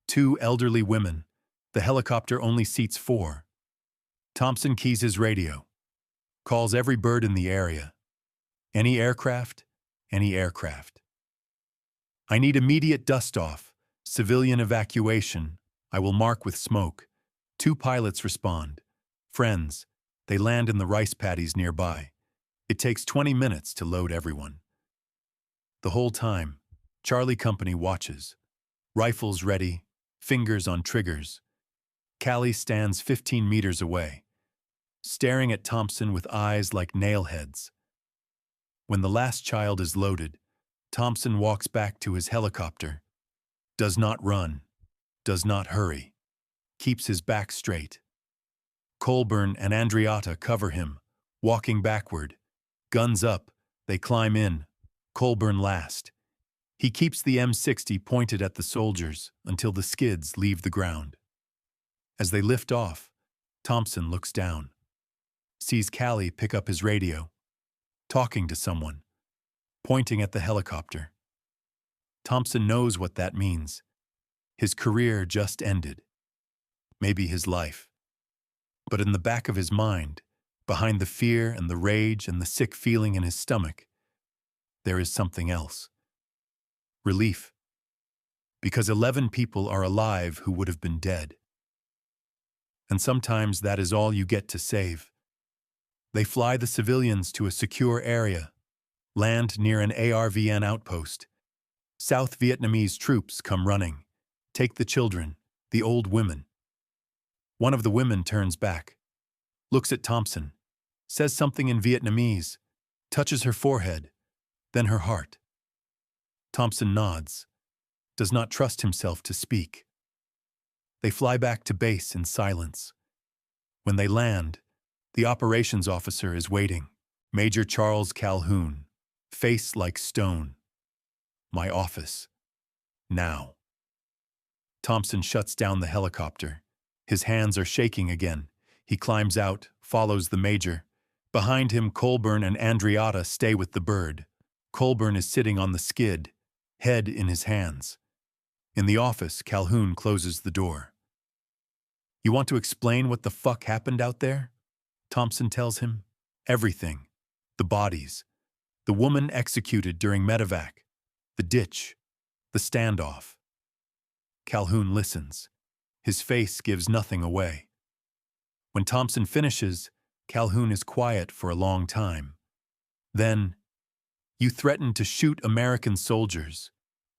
2 elderly women. The helicopter only seats 4. Thompson keys his radio, calls every bird in the area. Any aircraft, any aircraft. I need immediate dust-off, civilian evacuation. I will mark with smoke. 2 pilots respond. Friends, they land in the rice paddies nearby. It takes 20 minutes to load everyone. The whole time, Charlie Company watches. Rifles ready, fingers on triggers. Callie stands 15 meters away, staring at Thompson with eyes like nailheads. When the last child is loaded, Thompson walks back to his helicopter. Does not run, does not hurry, keeps his back straight. Colburn and Andriata cover him, walking backward. Guns up, they climb in. Colburn last. He keeps the M60 pointed at the soldiers until the skids leave the ground. As they lift off, Thompson looks down, sees Callie pick up his radio, talking to someone, pointing at the helicopter. Thompson knows what that means. His career just ended. Maybe his life. But in the back of his mind, behind the fear and the rage and the sick feeling in his stomach, there is something else. Relief. Because 11 people are alive who would have been dead. And sometimes that is all you get to save. They fly the civilians to a secure area, land near an ARVN outpost. South Vietnamese troops come running, take the children, the old women. One of the women turns back, looks at Thompson, says something in Vietnamese, touches her forehead, then her heart. Thompson nods, does not trust himself to speak. They fly back to base in silence. When they land, the operations officer is waiting, Major Charles Calhoun, face like stone. My office. Now. Thompson shuts down the helicopter. His hands are shaking again. He climbs out, follows the major. Behind him, Colburn and Andriata stay with the bird. Colburn is sitting on the skid, head in his hands. In the office, Calhoun closes the door. You want to explain what the fuck happened out there? Thompson tells him. Everything. The bodies. The woman executed during medevac. The ditch. The standoff. Calhoun listens. His face gives nothing away. When Thompson finishes, Calhoun is quiet for a long time. Then, you threatened to shoot American soldiers.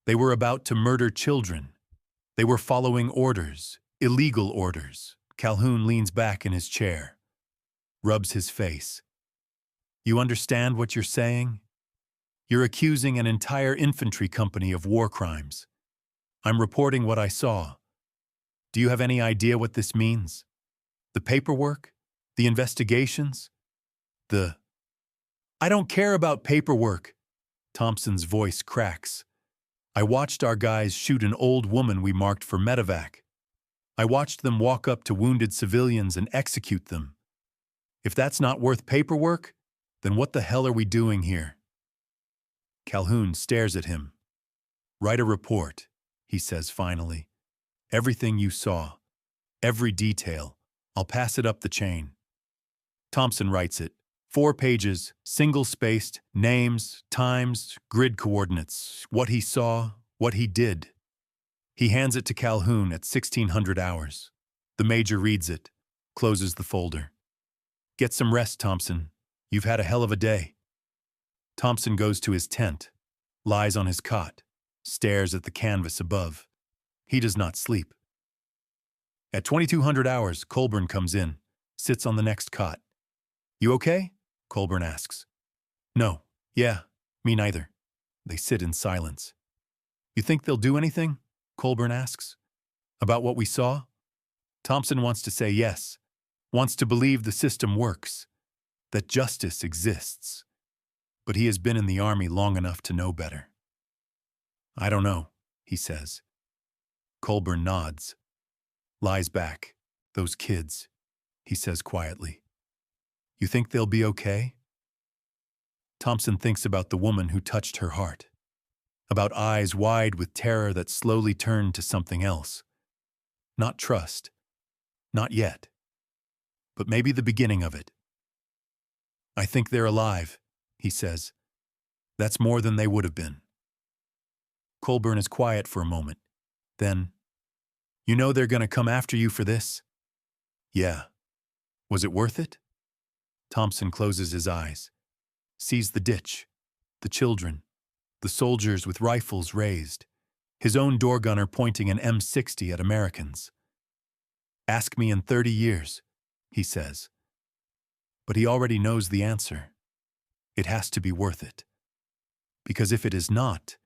They were about to murder children. They were following orders, illegal orders. Calhoun leans back in his chair, rubs his face. You understand what you're saying? You're accusing an entire infantry company of war crimes. I'm reporting what I saw. Do you have any idea what this means? The paperwork? The investigations? I don't care about paperwork. Thompson's voice cracks. I watched our guys shoot an old woman we marked for medevac. I watched them walk up to wounded civilians and execute them. If that's not worth paperwork, then what the hell are we doing here? Calhoun stares at him. Write a report, he says finally. Everything you saw. Every detail. I'll pass it up the chain. Thompson writes it. 4 pages, single-spaced, names, times, grid coordinates, what he saw, what he did. He hands it to Calhoun at 1600 hours. The major reads it, closes the folder. Get some rest, Thompson. You've had a hell of a day. Thompson goes to his tent, lies on his cot, stares at the canvas above. He does not sleep. At 2200 hours, Colburn comes in, sits on the next cot. You okay? Colburn asks. No. Yeah, me neither. They sit in silence. You think they'll do anything? Colburn asks. About what we saw? Thompson wants to say yes, wants to believe the system works. that justice exists, but he has been in the army long enough to know better. I don't know, he says. Colburn nods, lies back. Those kids, he says quietly. You think they'll be okay? Thompson thinks about the woman who touched her heart, about eyes wide with terror that slowly turned to something else. Not trust, not yet, but maybe the beginning of it. I think they're alive, he says. That's more than they would have been. Colburn is quiet for a moment. Then, you know they're going to come after you for this? Yeah. Was it worth it? Thompson closes his eyes, sees the ditch, the children, the soldiers with rifles raised, his own door gunner pointing an M60 at Americans. Ask me in 30 years, he says. But he already knows the answer. It has to be worth it. Because if it is not,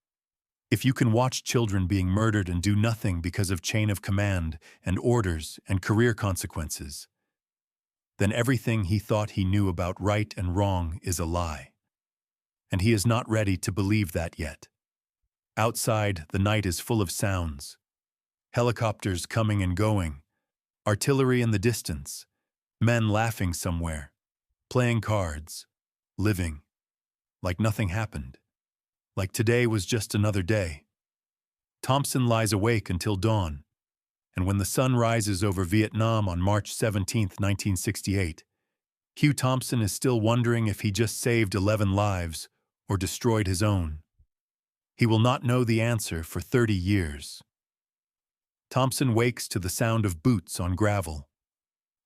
if you can watch children being murdered and do nothing because of chain of command and orders and career consequences, then everything he thought he knew about right and wrong is a lie. And he is not ready to believe that yet. Outside, the night is full of sounds. Helicopters coming and going, artillery in the distance, men laughing somewhere, playing cards, living, like nothing happened, like today was just another day. Thompson lies awake until dawn, and when the sun rises over Vietnam on March 17, 1968, Hugh Thompson is still wondering if he just saved 11 lives or destroyed his own. He will not know the answer for 30 years. Thompson wakes to the sound of boots on gravel.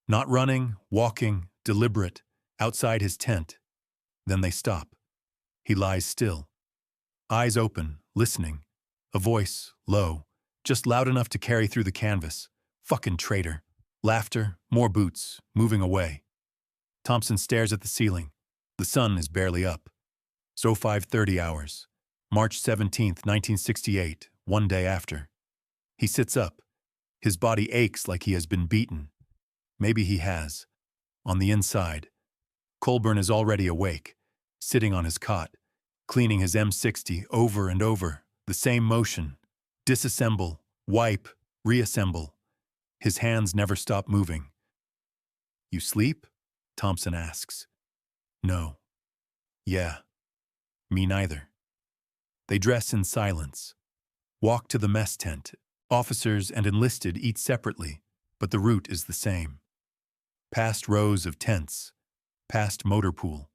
Not running, walking, deliberate, outside his tent. Then they stop. He lies still. Eyes open, listening. A voice, low, just loud enough to carry through the canvas. Fucking traitor. Laughter, more boots, moving away. Thompson stares at the ceiling. The sun is barely up. So 5:30 hours. March 17, 1968, one day after. He sits up. His body aches like he has been beaten. Maybe he has. On the inside. Colburn is already awake, sitting on his cot, cleaning his M60 over and over, the same motion. Disassemble, wipe, reassemble. His hands never stop moving. You sleep? Thompson asks. No. Yeah. Me neither. They dress in silence. Walk to the mess tent. Officers and enlisted eat separately, but the route is the same. Past rows of tents. Past motor pool.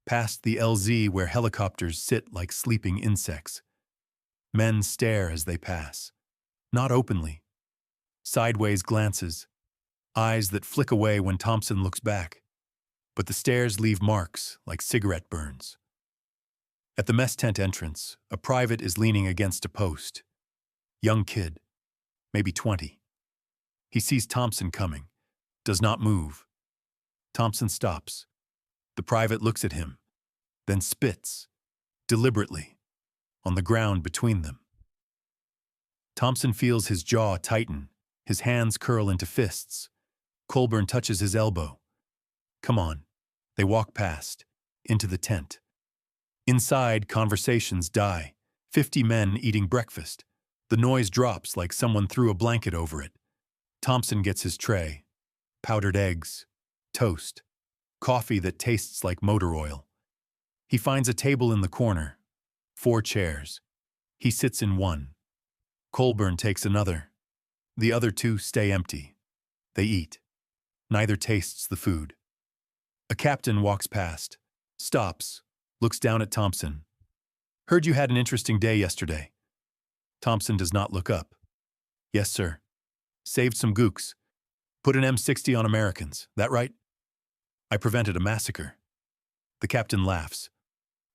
Past the LZ where helicopters sit like sleeping insects. Men stare as they pass. Not openly. Sideways glances. Eyes that flick away when Thompson looks back. But the stares leave marks like cigarette burns. At the mess tent entrance, a private is leaning against a post. Young kid, maybe 20. He sees Thompson coming, does not move. Thompson stops. The private looks at him, then spits, deliberately, on the ground between them. Thompson feels his jaw tighten, his hands curl into fists. Colburn touches his elbow. Come on. They walk past, into the tent. Inside, conversations die. 50 men eating breakfast. The noise drops like someone threw a blanket over it. Thompson gets his tray. Powdered eggs, toast, coffee that tastes like motor oil. He finds a table in the corner. 4 chairs. He sits in one. Colburn takes another. The other 2 stay empty. They eat. Neither tastes the food. A captain walks past, stops, looks down at Thompson. Heard you had an interesting day yesterday. Thompson does not look up. Yes, sir. Saved some gooks. Put an M60 on Americans, that right? I prevented a massacre. The captain laughs.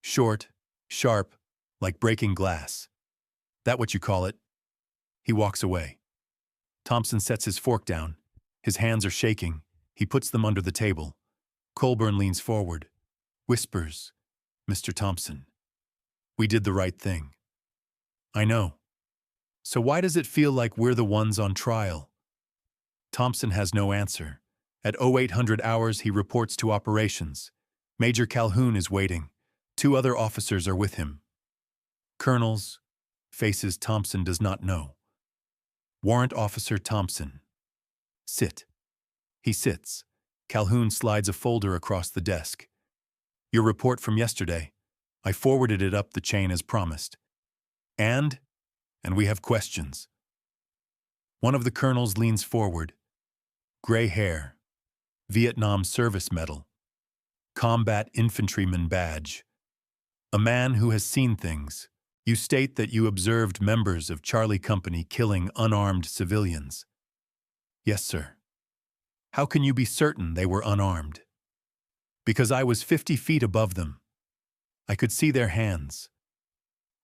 Short, sharp, like breaking glass. That what you call it? He walks away. Thompson sets his fork down. His hands are shaking. He puts them under the table. Colburn leans forward. Whispers, Mr. Thompson. We did the right thing. I know. So why does it feel like we're the ones on trial? Thompson has no answer, At 0800 hours, he reports to operations. Major Calhoun is waiting. 2 other officers are with him. Colonels, faces Thompson does not know. Warrant Officer Thompson. Sit. He sits. Calhoun slides a folder across the desk. Your report from yesterday. I forwarded it up the chain as promised. And we have questions. One of the colonels leans forward. Gray hair. Vietnam Service Medal. Combat Infantryman Badge. A man who has seen things. You state that you observed members of Charlie Company killing unarmed civilians. Yes, sir. How can you be certain they were unarmed? Because I was 50 feet above them. I could see their hands.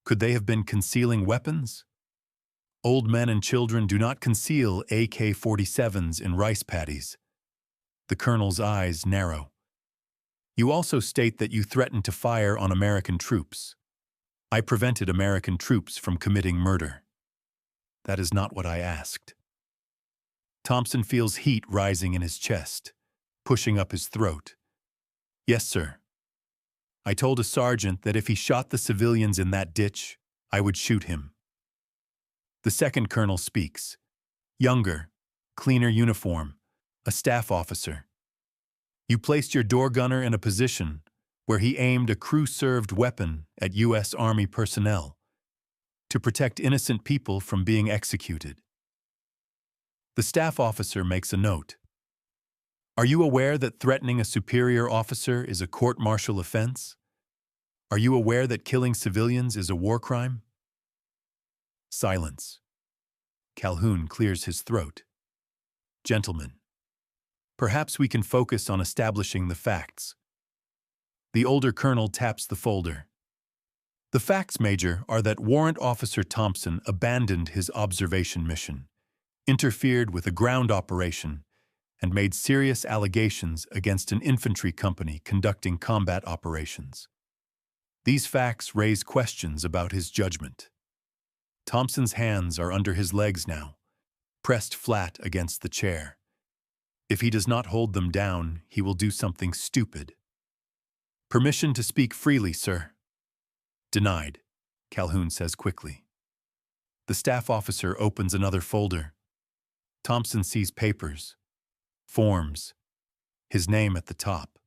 Could they have been concealing weapons? Old men and children do not conceal AK-47s in rice paddies. The colonel's eyes narrow. You also state that you threatened to fire on American troops. I prevented American troops from committing murder. That is not what I asked. Thompson feels heat rising in his chest, pushing up his throat. Yes, sir. I told a sergeant that if he shot the civilians in that ditch, I would shoot him. The second colonel speaks. Younger, cleaner uniform, a staff officer. You placed your door gunner in a position where he aimed a crew-served weapon at U.S. Army personnel to protect innocent people from being executed. The staff officer makes a note. Are you aware that threatening a superior officer is a court-martial offense? Are you aware that killing civilians is a war crime? Silence. Calhoun clears his throat. Gentlemen, perhaps we can focus on establishing the facts. The older colonel taps the folder. The facts, Major, are that Warrant Officer Thompson abandoned his observation mission, interfered with a ground operation, and made serious allegations against an infantry company conducting combat operations. These facts raise questions about his judgment. Thompson's hands are under his legs now, pressed flat against the chair. If he does not hold them down, he will do something stupid. Permission to speak freely, sir. Denied, Calhoun says quickly. The staff officer opens another folder. Thompson sees papers, forms, his name at the top.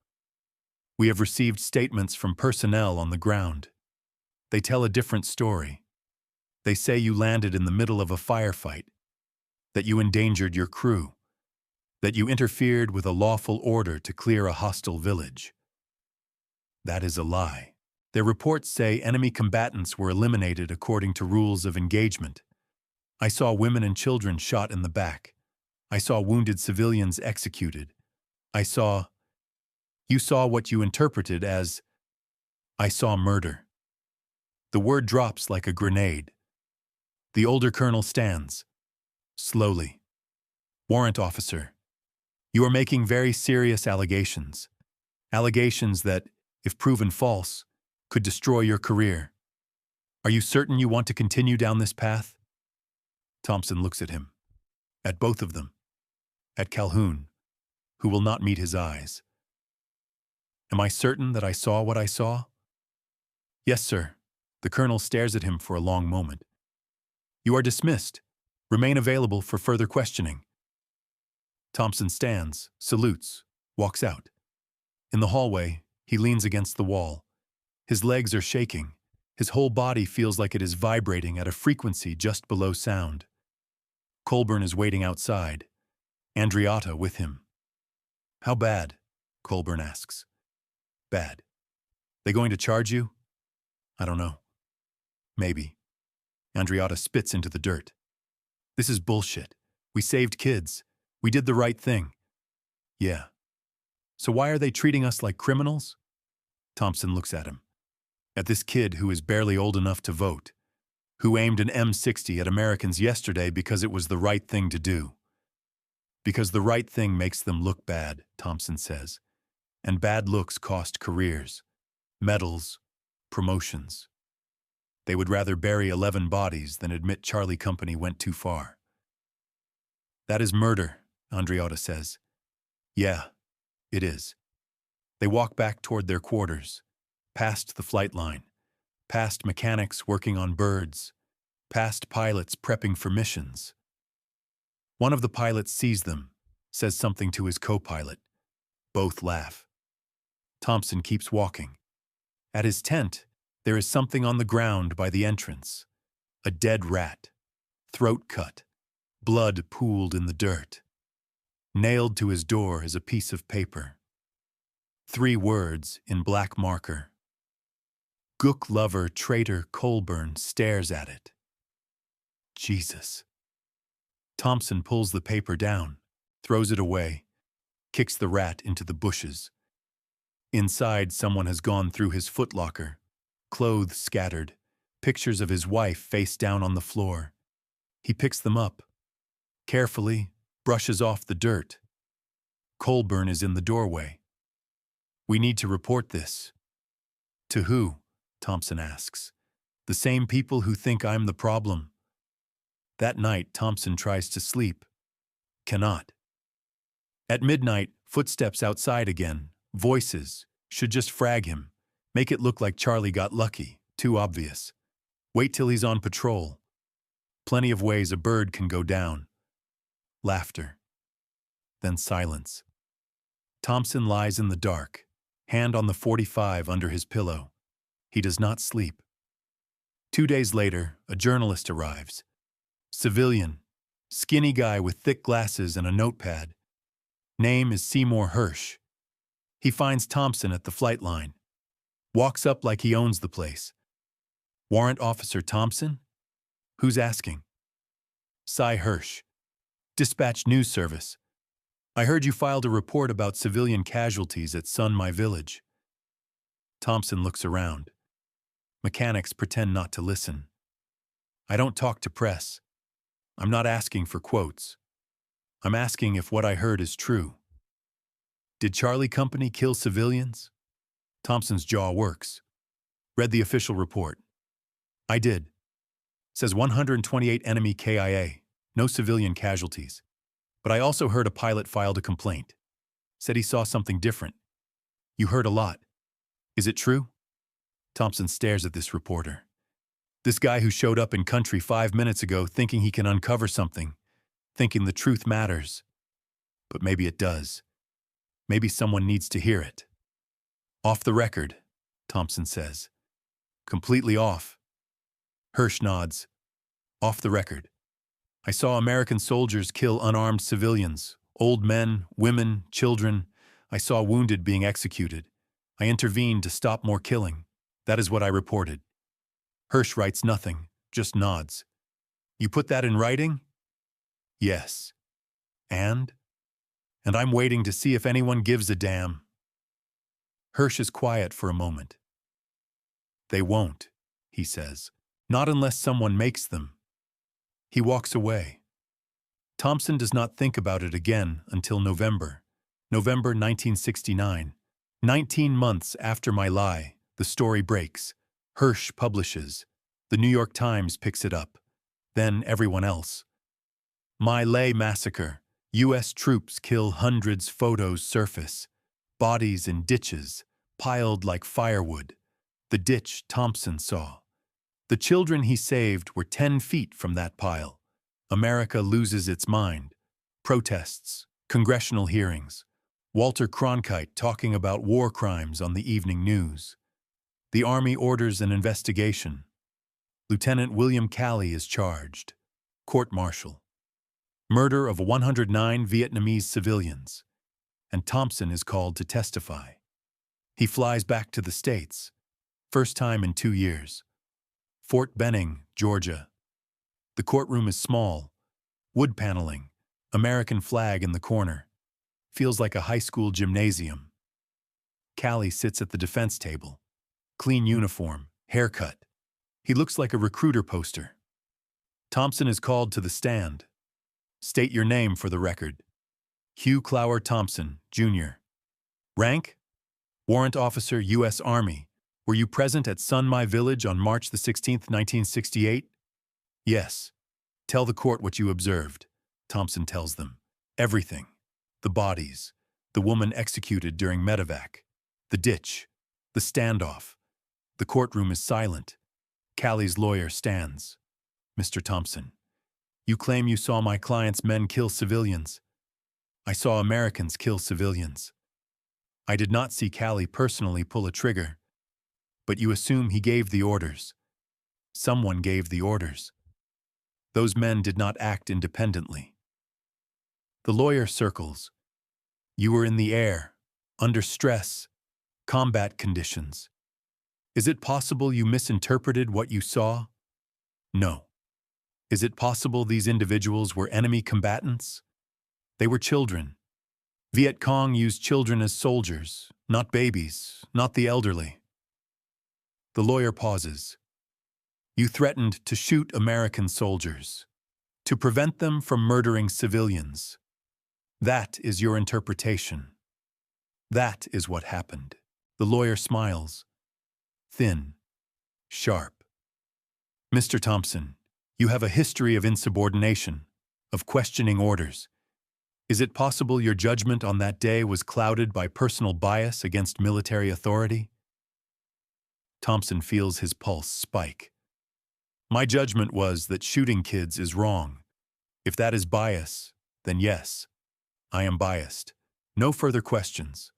We have received statements from personnel on the ground. They tell a different story. They say you landed in the middle of a firefight, that you endangered your crew, that you interfered with a lawful order to clear a hostile village. That is a lie. Their reports say enemy combatants were eliminated according to rules of engagement. I saw women and children shot in the back. I saw wounded civilians executed. You saw what you interpreted as, I saw murder. The word drops like a grenade. The older colonel stands. Slowly. Warrant officer, you are making very serious allegations. Allegations that, if proven false, could destroy your career. Are you certain you want to continue down this path? Thompson looks at him. At both of them. At Calhoun, who will not meet his eyes. Am I certain that I saw what I saw? Yes, sir. The colonel stares at him for a long moment. You are dismissed. Remain available for further questioning. Thompson stands, salutes, walks out. In the hallway, he leans against the wall. His legs are shaking. His whole body feels like it is vibrating at a frequency just below sound. Colburn is waiting outside. Andriotta with him. How bad? Colburn asks. Bad. They going to charge you? I don't know. Maybe. Andriotta spits into the dirt. This is bullshit. We saved kids. We did the right thing. Yeah. So why are they treating us like criminals? Thompson looks at him. At this kid who is barely old enough to vote, who aimed an M60 at Americans yesterday because it was the right thing to do. Because the right thing makes them look bad, Thompson says. And bad looks cost careers, medals, promotions. They would rather bury 11 bodies than admit Charlie Company went too far. That is murder, Andriotta says. Yeah, it is. They walk back toward their quarters, past the flight line, past mechanics working on birds, past pilots prepping for missions. One of the pilots sees them, says something to his co-pilot. Both laugh. Thompson keeps walking. At his tent, there is something on the ground by the entrance. A dead rat, throat cut, blood pooled in the dirt. Nailed to his door is a piece of paper. 3 words in black marker. Gook lover traitor Colburn stares at it. Jesus. Thompson pulls the paper down, throws it away, kicks the rat into the bushes. Inside, someone has gone through his footlocker, clothes scattered, pictures of his wife face down on the floor. He picks them up, carefully brushes off the dirt. Colburn is in the doorway. We need to report this. To who? Thompson asks. The same people who think I'm the problem. That night, Thompson tries to sleep. Cannot. At midnight, footsteps outside again. Voices. Should just frag him. Make it look like Charlie got lucky. Too obvious. Wait till he's on patrol. Plenty of ways a bird can go down. Laughter. Then silence. Thompson lies in the dark, hand on the .45 under his pillow. He does not sleep. 2 days later, a journalist arrives. Civilian, skinny guy with thick glasses and a notepad. Name is Seymour Hirsch. He finds Thompson at the flight line. Walks up like he owns the place. Warrant Officer Thompson? Who's asking? Cy Hirsch. Dispatch News Service. I heard you filed a report about civilian casualties at Sun My Village. Thompson looks around. Mechanics pretend not to listen. I don't talk to press. I'm not asking for quotes. I'm asking if what I heard is true. Did Charlie Company kill civilians? Thompson's jaw works. Read the official report. I did. Says 128 enemy KIA, no civilian casualties. But I also heard a pilot filed a complaint. Said he saw something different. You heard a lot. Is it true? Thompson stares at this reporter. This guy who showed up in country 5 minutes ago thinking he can uncover something, thinking the truth matters. But maybe it does. Maybe someone needs to hear it. Off the record, Thompson says. Completely off. Hirsch nods. Off the record. I saw American soldiers kill unarmed civilians, old men, women, children. I saw wounded being executed. I intervened to stop more killing. That is what I reported. Hirsch writes nothing, just nods. You put that in writing? Yes. And? And I'm waiting to see if anyone gives a damn. Hirsch is quiet for a moment. They won't, he says. Not unless someone makes them. He walks away. Thompson does not think about it again until November 1969. 19 months after My Lai, the story breaks. Hirsch publishes. The New York Times picks it up. Then everyone else. My Lai Massacre. U.S. troops kill hundreds. Photos surface. Bodies in ditches, piled like firewood. The ditch Thompson saw. The children he saved were 10 feet from that pile. America loses its mind. Protests, congressional hearings. Walter Cronkite talking about war crimes on the evening news. The Army orders an investigation. Lieutenant William Calley is charged. Court-martial. Murder of 109 Vietnamese civilians. And Thompson is called to testify. He flies back to the States. First time in 2 years. Fort Benning, Georgia. The courtroom is small. Wood paneling. American flag in the corner. Feels like a high school gymnasium. Calley sits at the defense table. Clean uniform, haircut. He looks like a recruiter poster. Thompson is called to the stand. State your name for the record. Hugh Clower Thompson, Jr. Rank? Warrant Officer, U.S. Army. Were you present at Sun My Village on March the 16th, 1968? Yes. Tell the court what you observed. Thompson tells them. Everything. The bodies. the woman executed during medevac, the ditch, the standoff. The courtroom is silent. Callie's lawyer stands. Mr. Thompson, you claim you saw my client's men kill civilians. I saw Americans kill civilians. I did not see Callie personally pull a trigger, but you assume he gave the orders. Someone gave the orders. Those men did not act independently. The lawyer circles. You were in the air, under stress, combat conditions. Is it possible you misinterpreted what you saw? No. Is it possible these individuals were enemy combatants? They were children. Viet Cong used children as soldiers, not babies, not the elderly. The lawyer pauses. You threatened to shoot American soldiers, to prevent them from murdering civilians. That is your interpretation. That is what happened. The lawyer smiles. Thin, sharp. Mr. Thompson, you have a history of insubordination, of questioning orders. Is it possible your judgment on that day was clouded by personal bias against military authority? Thompson feels his pulse spike. My judgment was that shooting kids is wrong. If that is bias, then yes, I am biased. No further questions.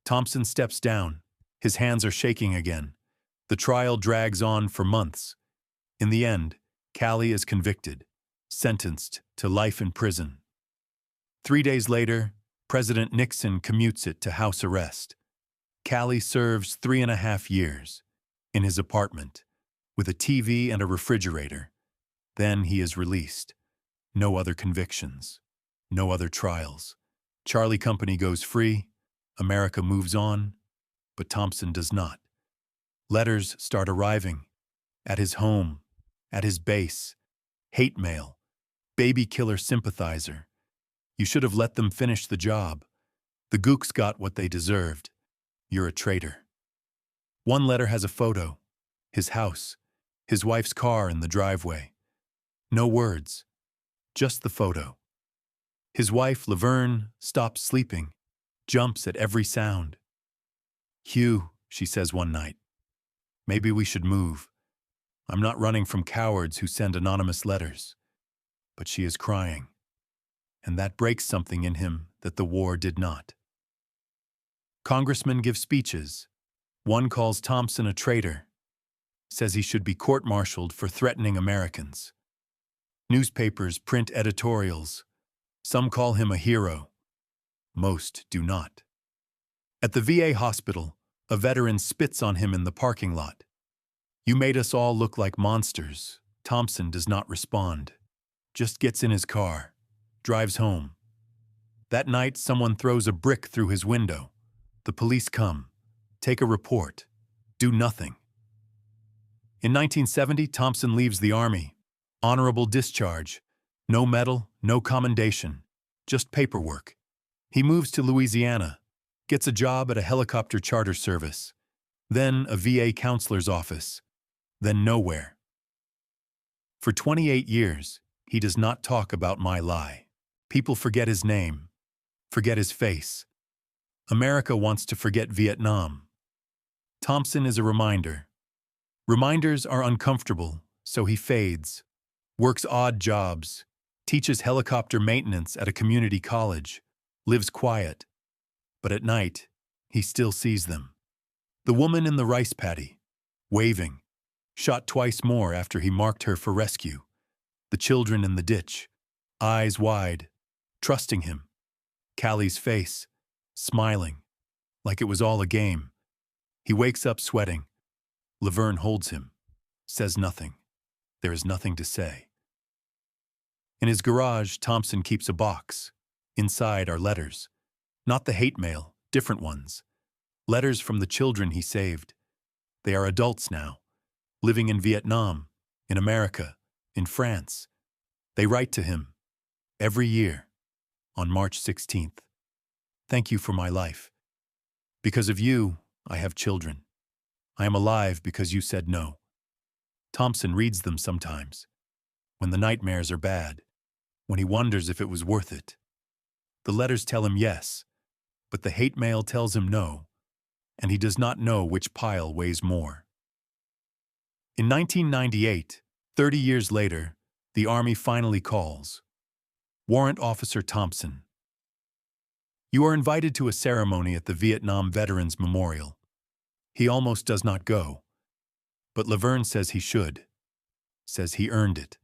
Thompson steps down. His hands are shaking again. The trial drags on for months. In the end, Callie is convicted, sentenced to life in prison. 3 days later, President Nixon commutes it to house arrest. Callie serves 3.5 years in his apartment with a TV and a refrigerator. Then he is released. No other convictions. No other trials. Charlie Company goes free. America moves on. But Thompson does not. Letters start arriving. At his home. At his base. Hate mail. Baby killer sympathizer. You should have let them finish the job. The gooks got what they deserved. You're a traitor. One letter has a photo. His house. His wife's car in the driveway. No words. Just the photo. His wife, Laverne, stops sleeping. Jumps at every sound. Hugh, she says one night, maybe we should move. I'm not running from cowards who send anonymous letters. But she is crying. And that breaks something in him that the war did not. Congressmen give speeches. One calls Thompson a traitor, says he should be court-martialed for threatening Americans. Newspapers print editorials. Some call him a hero. Most do not. At the VA hospital, a veteran spits on him in the parking lot. You made us all look like monsters. Thompson does not respond. Just gets in his car. Drives home. That night, someone throws a brick through his window. The police come. Take a report. Do nothing. In 1970, Thompson leaves the Army. Honorable discharge. No medal, no commendation. Just paperwork. He moves to Louisiana. Gets a job at a helicopter charter service. Then a VA counselor's office. Then nowhere. For 28 years, he does not talk about My Lai. People forget his name. Forget his face. America wants to forget Vietnam. Thompson is a reminder. Reminders are uncomfortable, so he fades. Works odd jobs. Teaches helicopter maintenance at a community college. Lives quiet. But at night, he still sees them. The woman in the rice paddy, waving, shot twice more after he marked her for rescue. The children in the ditch, eyes wide, trusting him. Callie's face, smiling, like it was all a game. He wakes up sweating. Laverne holds him, says nothing. There is nothing to say. In his garage, Thompson keeps a box. Inside are letters. Not the hate mail, different ones. Letters from the children he saved. They are adults now, living in Vietnam, in America, in France. They write to him, every year, on March 16th. Thank you for my life. Because of you, I have children. I am alive because you said no. Thompson reads them sometimes, when the nightmares are bad, when he wonders if it was worth it. The letters tell him yes, But the hate mail tells him no, and he does not know which pile weighs more. In 1998, 30 years later, the Army finally calls. Warrant Officer Thompson. You are invited to a ceremony at the Vietnam Veterans Memorial. He almost does not go, but Laverne says he should, says he earned it.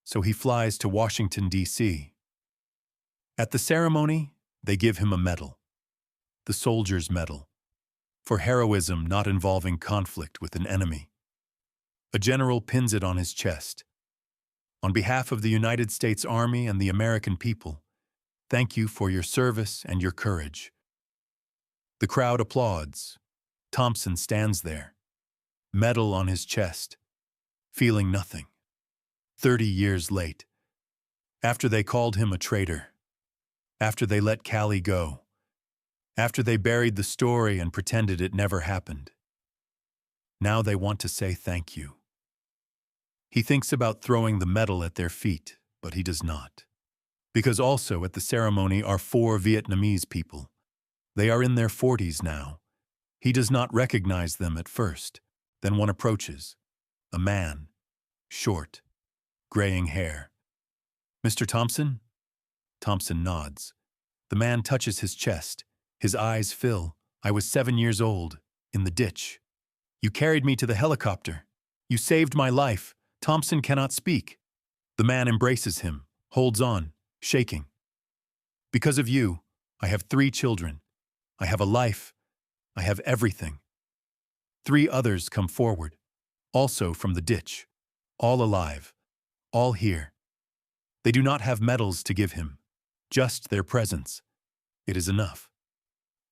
So he flies to Washington, D.C. At the ceremony, they give him a medal, the Soldier's Medal, for heroism not involving conflict with an enemy. A general pins it on his chest. On behalf of the United States Army and the American people, thank you for your service and your courage. The crowd applauds. Thompson stands there, medal on his chest, feeling nothing. 30 years late, after they called him a traitor, after they let Callie go, after they buried the story and pretended it never happened. Now they want to say thank you. He thinks about throwing the medal at their feet, but he does not. Because also at the ceremony are 4 Vietnamese people. They are in their 40s now. He does not recognize them at first. Then one approaches. A man, short, graying hair. Mr. Thompson? Thompson nods. The man touches his chest. His eyes fill. I was 7 years old, in the ditch. You carried me to the helicopter. You saved my life. Thompson cannot speak. The man embraces him, holds on, shaking. Because of you, I have 3 children. I have a life. I have everything. 3 others come forward, also from the ditch, all alive, all here. They do not have medals to give him, just their presence. It is enough.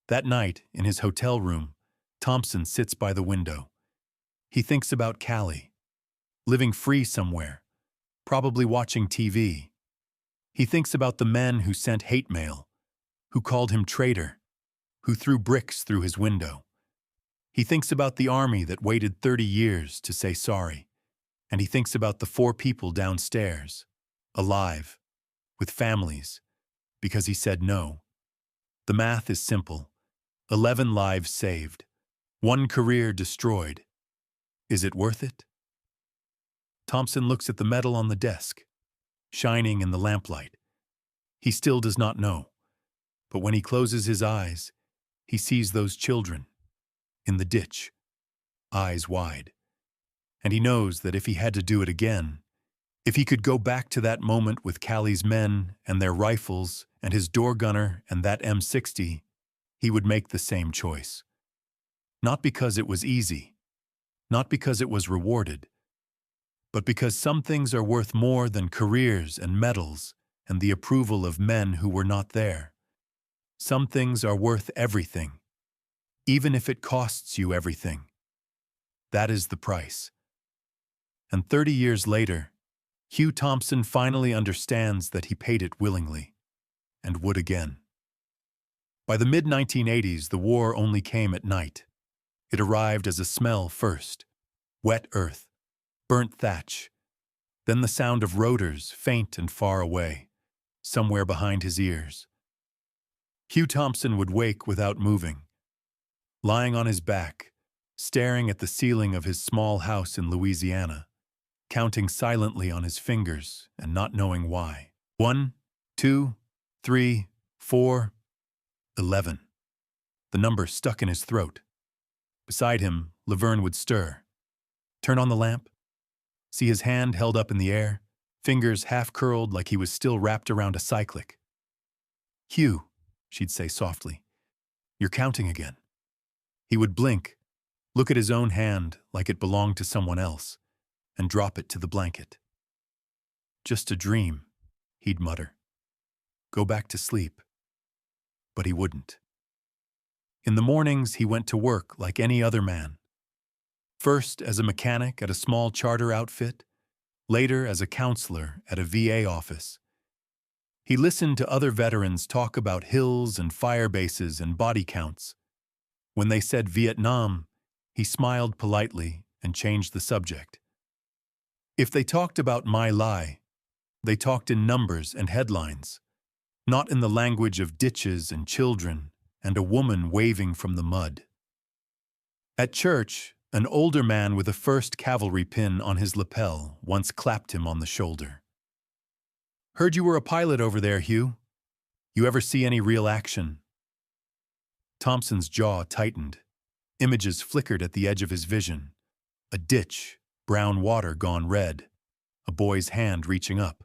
That night, in his hotel room, Thompson sits by the window. He thinks about Callie, living free somewhere, probably watching TV. He thinks about the men who sent hate mail, who called him traitor, who threw bricks through his window. He thinks about the army that waited 30 years to say sorry. And he thinks about the 4 people downstairs, alive, with families, because he said no. The math is simple. 11 lives saved. 1 career destroyed. Is it worth it? Thompson looks at the medal on the desk, shining in the lamplight. He still does not know. But when he closes his eyes, he sees those children, in the ditch, eyes wide. And he knows that if he had to do it again, if he could go back to that moment with Callie's men and their rifles and his door gunner and that M60, he would make the same choice. Not because it was easy, not because it was rewarded, but because some things are worth more than careers and medals and the approval of men who were not there. Some things are worth everything, even if it costs you everything. That is the price. And 30 years later, Hugh Thompson finally understands that he paid it willingly, and would again. By the mid-1980s, the war only came at night. It arrived as a smell first, wet earth, burnt thatch, then the sound of rotors faint and far away, somewhere behind his ears. Hugh Thompson would wake without moving, lying on his back, staring at the ceiling of his small house in Louisiana, counting silently on his fingers and not knowing why. 1, 2, 3, 4, 11. The number stuck in his throat. Beside him, Laverne would stir. Turn on the lamp. See his hand held up in the air, fingers half-curled like he was still wrapped around a cyclic. Hugh, she'd say softly, you're counting again. He would blink, look at his own hand like it belonged to someone else, and drop it to the blanket. Just a dream, he'd mutter. Go back to sleep. But he wouldn't. In the mornings, he went to work like any other man. First as a mechanic at a small charter outfit, later as a counselor at a VA office. He listened to other veterans talk about hills and fire bases and body counts. When they said Vietnam, he smiled politely and changed the subject. If they talked about My Lai, they talked in numbers and headlines, not in the language of ditches and children and a woman waving from the mud. At church, an older man with a 1st Cavalry pin on his lapel once clapped him on the shoulder. "Heard you were a pilot over there, Hugh. You ever see any real action?" Thompson's jaw tightened. Images flickered at the edge of his vision. A ditch, brown water gone red, a boy's hand reaching up.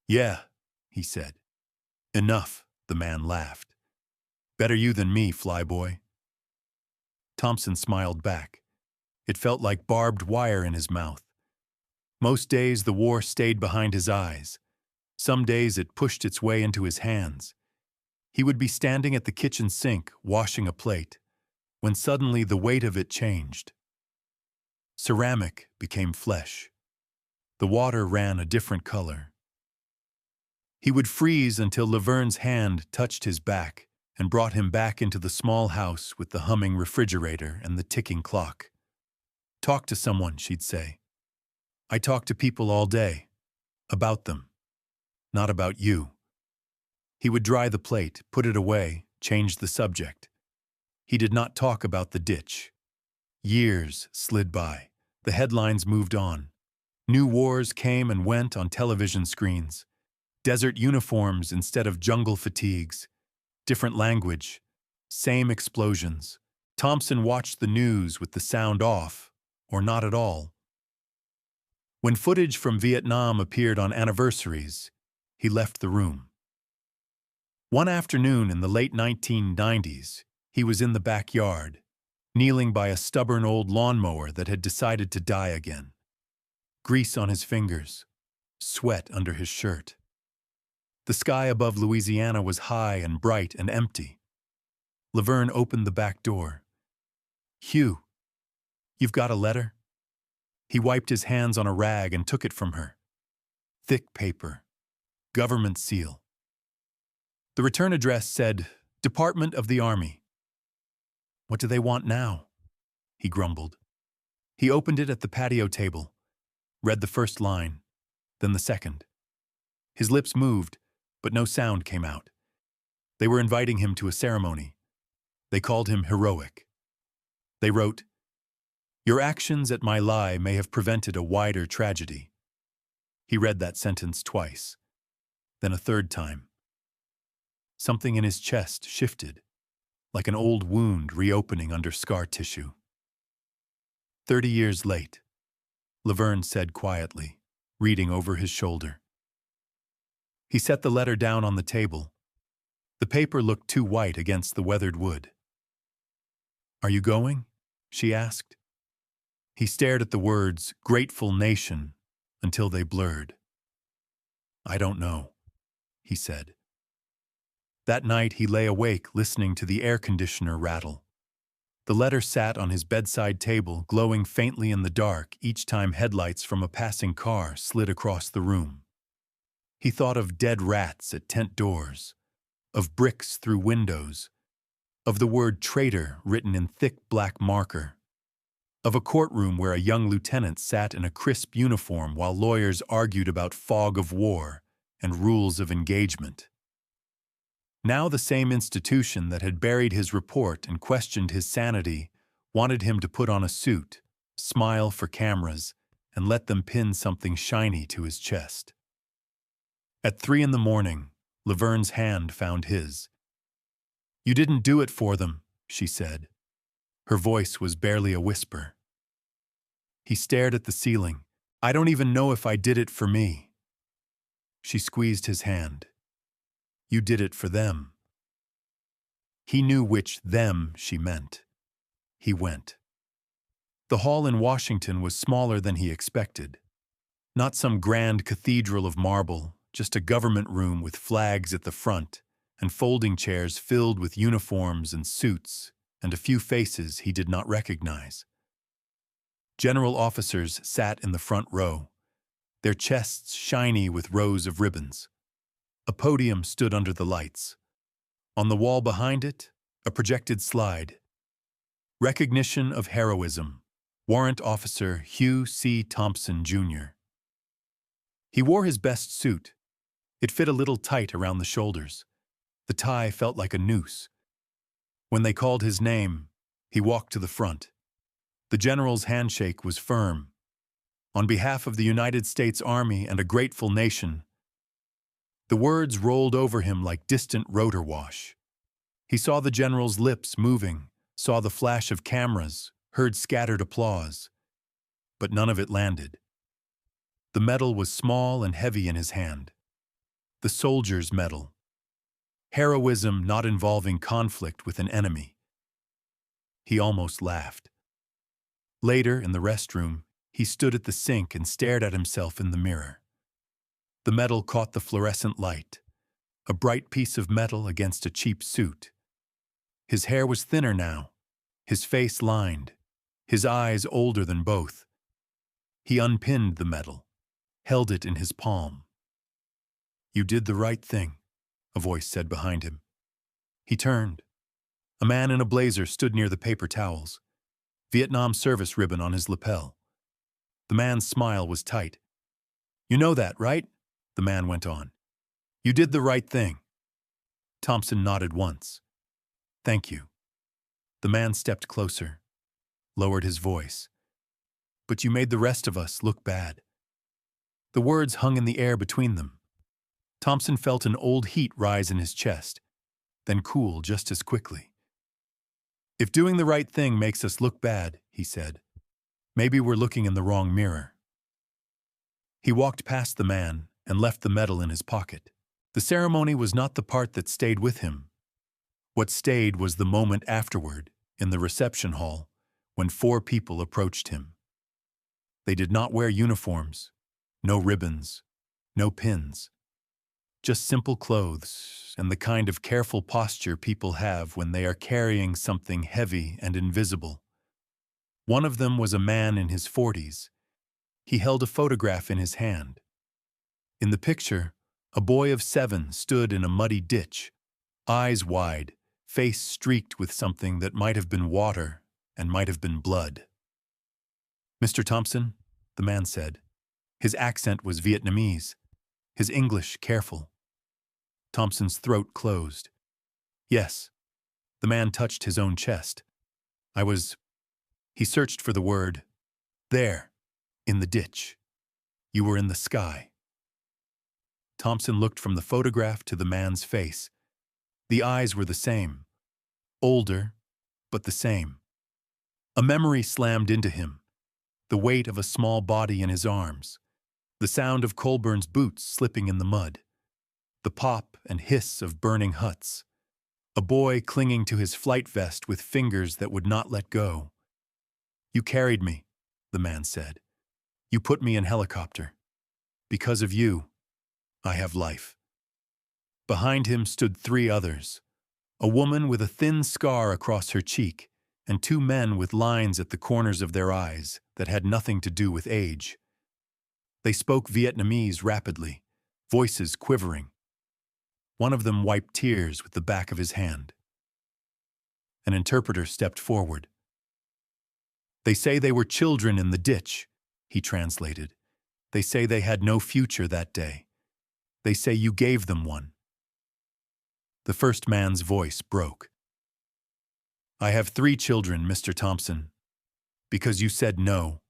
"Yeah," he said. "Enough," the man laughed. "Better you than me, flyboy." Thompson smiled back. It felt like barbed wire in his mouth. Most days the war stayed behind his eyes. Some days it pushed its way into his hands. He would be standing at the kitchen sink, washing a plate, when suddenly the weight of it changed. Ceramic became flesh. The water ran a different color. He would freeze until Laverne's hand touched his back and brought him back into the small house with the humming refrigerator and the ticking clock. "Talk to someone," she'd say. "I talk to people all day. About them. Not about you." He would dry the plate, put it away, change the subject. He did not talk about the ditch. Years slid by. The headlines moved on. New wars came and went on television screens. Desert uniforms instead of jungle fatigues. Different language. Same explosions. Thompson watched the news with the sound off, or not at all. When footage from Vietnam appeared on anniversaries, he left the room. One afternoon in the late 1990s, he was in the backyard, kneeling by a stubborn old lawnmower that had decided to die again. Grease on his fingers, sweat under his shirt. The sky above Louisiana was high and bright and empty. Laverne opened the back door. "Hugh, you've got a letter?" He wiped his hands on a rag and took it from her. Thick paper. Government seal. The return address said, "Department of the Army." "What do they want now?" he grumbled. He opened it at the patio table, read the first line, then the second. His lips moved, but no sound came out. They were inviting him to a ceremony. They called him heroic. They wrote, "Your actions at My Lai may have prevented a wider tragedy." He read that sentence twice, then a third time. Something in his chest shifted, like an old wound reopening under scar tissue. 30 years late, Laverne said quietly, reading over his shoulder. He set the letter down on the table. The paper looked too white against the weathered wood. "Are you going?" she asked. He stared at the words, "Grateful Nation," until they blurred. "I don't know," he said. That night he lay awake listening to the air conditioner rattle. The letter sat on his bedside table, glowing faintly in the dark each time headlights from a passing car slid across the room. He thought of dead rats at tent doors, of bricks through windows, of the word traitor written in thick black marker, of a courtroom where a young lieutenant sat in a crisp uniform while lawyers argued about fog of war and rules of engagement. Now the same institution that had buried his report and questioned his sanity wanted him to put on a suit, smile for cameras, and let them pin something shiny to his chest. At 3 a.m, Laverne's hand found his. "You didn't do it for them," she said. Her voice was barely a whisper. He stared at the ceiling. "I don't even know if I did it for me." She squeezed his hand. "You did it for them." He knew which them she meant. He went. The hall in Washington was smaller than he expected. Not some grand cathedral of marble, just a government room with flags at the front and folding chairs filled with uniforms and suits and a few faces he did not recognize. General officers sat in the front row, their chests shiny with rows of ribbons. A podium stood under the lights. On the wall behind it, a projected slide. Recognition of heroism. Warrant Officer Hugh C. Thompson, Jr. He wore his best suit. It fit a little tight around the shoulders. The tie felt like a noose. When they called his name, he walked to the front. The general's handshake was firm. On behalf of the United States Army and a grateful nation, the words rolled over him like distant rotor wash. He saw the general's lips moving, saw the flash of cameras, heard scattered applause, but none of it landed. The medal was small and heavy in his hand. The soldier's medal. Heroism not involving conflict with an enemy. He almost laughed. Later, in the restroom, he stood at the sink and stared at himself in the mirror. The medal caught the fluorescent light, a bright piece of metal against a cheap suit. His hair was thinner now, his face lined, his eyes older than both. He unpinned the medal, held it in his palm. "You did the right thing," a voice said behind him. He turned. A man in a blazer stood near the paper towels, Vietnam service ribbon on his lapel. The man's smile was tight. "You know that, right?" the man went on. "You did the right thing." Thompson nodded once. "Thank you." The man stepped closer, lowered his voice. "But you made the rest of us look bad." The words hung in the air between them. Thompson felt an old heat rise in his chest, then cool just as quickly. "If doing the right thing makes us look bad," he said, "maybe we're looking in the wrong mirror." He walked past the man and left the medal in his pocket. The ceremony was not the part that stayed with him. What stayed was the moment afterward, in the reception hall, when 4 people approached him. They did not wear uniforms, no ribbons, no pins. Just simple clothes and the kind of careful posture people have when they are carrying something heavy and invisible. One of them was a man in his 40s. He held a photograph in his hand. In the picture, a boy of 7 stood in a muddy ditch, eyes wide, face streaked with something that might have been water and might have been blood. "Mr. Thompson," the man said. His accent was Vietnamese, his English careful. Thompson's throat closed. "Yes." The man touched his own chest. He searched for the word. "There, in the ditch. You were in the sky." Thompson looked from the photograph to the man's face. The eyes were the same. Older, but the same. A memory slammed into him. The weight of a small body in his arms. The sound of Colburn's boots slipping in the mud. The pop and hiss of burning huts. A boy clinging to his flight vest with fingers that would not let go. "You carried me," the man said. "You put me in helicopter. Because of you, I have life." Behind him stood 3 others. A woman with a thin scar across her cheek, and 2 men with lines at the corners of their eyes that had nothing to do with age. They spoke Vietnamese rapidly, voices quivering. One of them wiped tears with the back of his hand. An interpreter stepped forward. "They say they were children in the ditch," he translated. "They say they had no future that day. They say you gave them one." The first man's voice broke. "I have 3 children, Mr. Thompson, because you said no."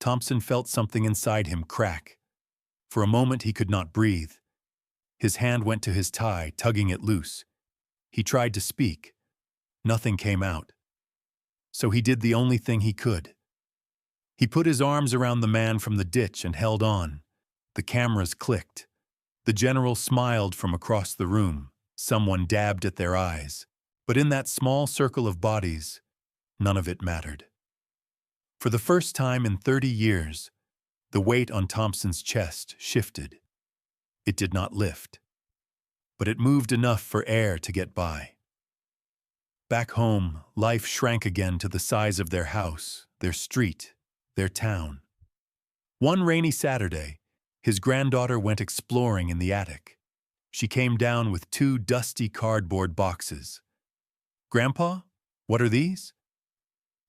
Thompson felt something inside him crack. For a moment he could not breathe. His hand went to his tie, tugging it loose. He tried to speak. Nothing came out. So he did the only thing he could. He put his arms around the man from the ditch and held on. The cameras clicked. The general smiled from across the room. Someone dabbed at their eyes. But in that small circle of bodies, none of it mattered. For the first time in 30 years, the weight on Thompson's chest shifted. It did not lift, but it moved enough for air to get by. Back home, life shrank again to the size of their house, their street, their town. One rainy Saturday, his granddaughter went exploring in the attic. She came down with 2 dusty cardboard boxes. "Grandpa, what are these?"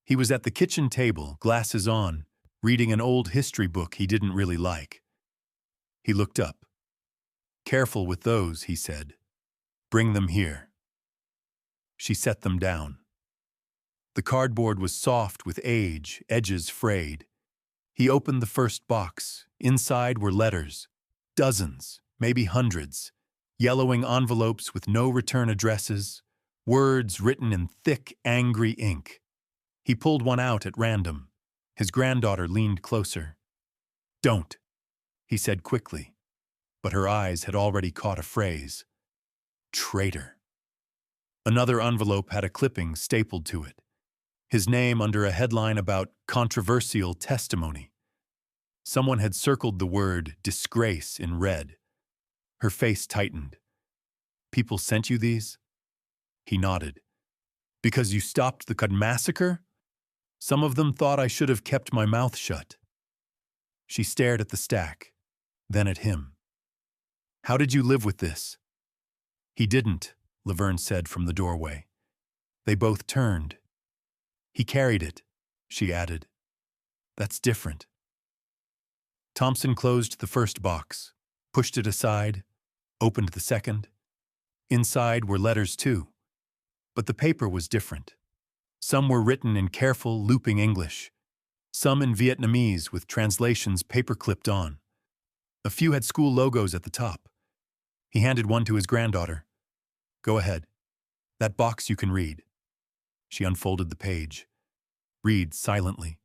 He was at the kitchen table, glasses on, reading an old history book he didn't really like. He looked up. "Careful with those," he said. "Bring them here." She set them down. The cardboard was soft with age, edges frayed. He opened the first box. Inside were letters. Dozens, maybe hundreds. Yellowing envelopes with no return addresses. Words written in thick, angry ink. He pulled one out at random. His granddaughter leaned closer. "Don't," he said quickly, but her eyes had already caught a phrase. Traitor. Another envelope had a clipping stapled to it. His name under a headline about controversial testimony. Someone had circled the word disgrace in red. Her face tightened. "People sent you these?" He nodded. "Because you stopped the massacre? Some of them thought I should have kept my mouth shut." She stared at the stack, then at him. "How did you live with this?" "He didn't," Laverne said from the doorway. They both turned. "He carried it," she added. "That's different." Thompson closed the first box, pushed it aside, opened the second. Inside were letters too, but the paper was different. Some were written in careful, looping English, some in Vietnamese with translations paper-clipped on. A few had school logos at the top. He handed one to his granddaughter. "Go ahead. That box you can read." She unfolded the page. "Read silently."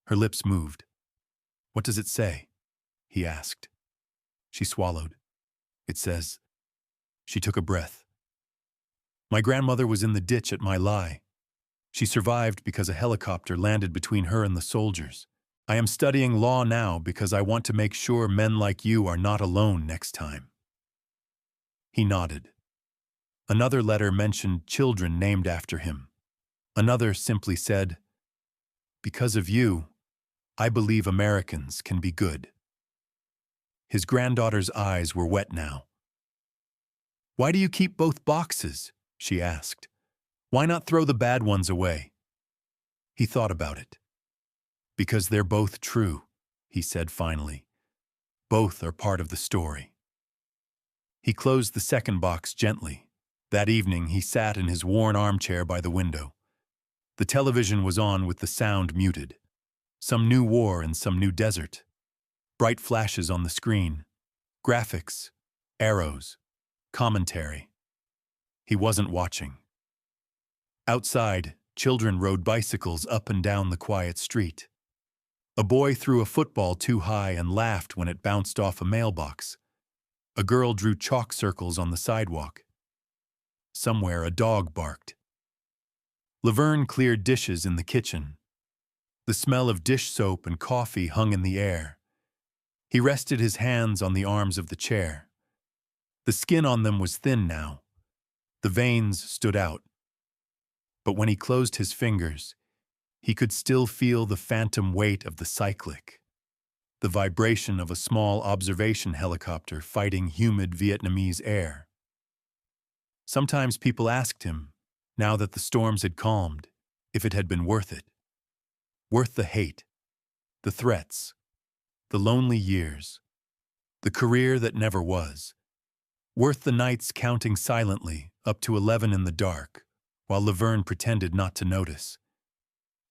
Her lips moved. "What does it say?" he asked. She swallowed. "It says..." She took a breath. "My grandmother was in the ditch at My Lai. She survived because a helicopter landed between her and the soldiers. I am studying law now because I want to make sure men like you are not alone next time." He nodded. Another letter mentioned children named after him. Another simply said, "Because of you, I believe Americans can be good." His granddaughter's eyes were wet now. "Why do you keep both boxes?" she asked. "Why not throw the bad ones away?" He thought about it. "Because they're both true," he said finally. "Both are part of the story." He closed the second box gently. That evening, he sat in his worn armchair by the window. The television was on with the sound muted. Some new war and some new desert. Bright flashes on the screen. Graphics. Arrows. Commentary. He wasn't watching. Outside, children rode bicycles up and down the quiet street. A boy threw a football too high and laughed when it bounced off a mailbox. A girl drew chalk circles on the sidewalk. Somewhere a dog barked. Laverne cleared dishes in the kitchen. The smell of dish soap and coffee hung in the air. He rested his hands on the arms of the chair. The skin on them was thin now. The veins stood out. But when he closed his fingers, he could still feel the phantom weight of the cyclic, the vibration of a small observation helicopter fighting humid Vietnamese air. Sometimes people asked him, now that the storms had calmed, if it had been worth it. Worth the hate, the threats, the lonely years, the career that never was. Worth the nights counting silently up to 11 in the dark, while Laverne pretended not to notice.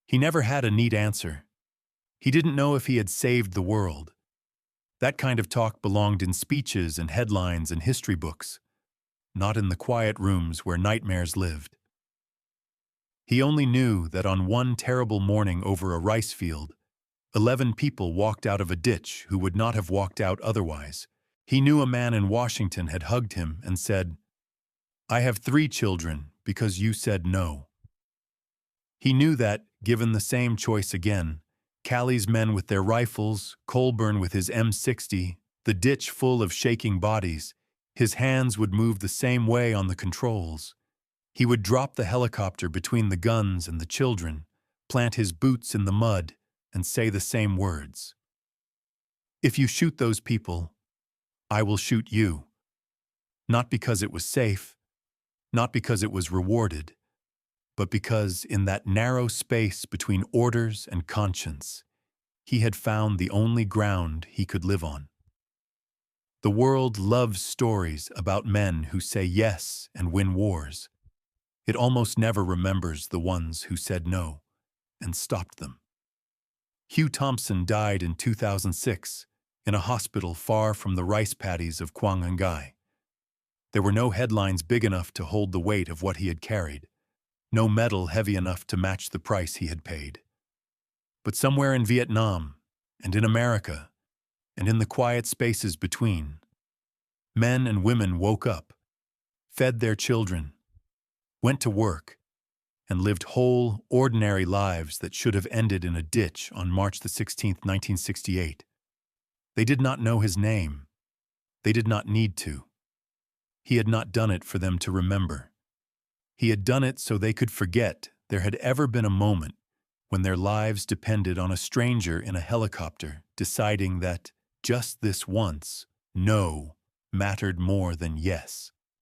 He never had a neat answer. He didn't know if he had saved the world. That kind of talk belonged in speeches and headlines and history books, not in the quiet rooms where nightmares lived. He only knew that on one terrible morning over a rice field, 11 people walked out of a ditch who would not have walked out otherwise. He knew a man in Washington had hugged him and said, "I have 3 children because you said no." He knew that, given the same choice again, Callie's men with their rifles, Colburn with his M60, the ditch full of shaking bodies, his hands would move the same way on the controls. He would drop the helicopter between the guns and the children, plant his boots in the mud, and say the same words. "If you shoot those people, I will shoot you." Not because it was safe, not because it was rewarded, but because in that narrow space between orders and conscience, he had found the only ground he could live on. The world loves stories about men who say yes and win wars. It almost never remembers the ones who said no and stopped them. Hugh Thompson died in 2006 in a hospital far from the rice paddies of Quang. There were no headlines big enough to hold the weight of what he had carried, no medal heavy enough to match the price he had paid. But somewhere in Vietnam, and in America, and in the quiet spaces between, men and women woke up, fed their children, went to work, and lived whole, ordinary lives that should have ended in a ditch on March the 16th, 1968. They did not know his name. They did not need to. He had not done it for them to remember. He had done it so they could forget there had ever been a moment when their lives depended on a stranger in a helicopter deciding that, just this once, no mattered more than yes.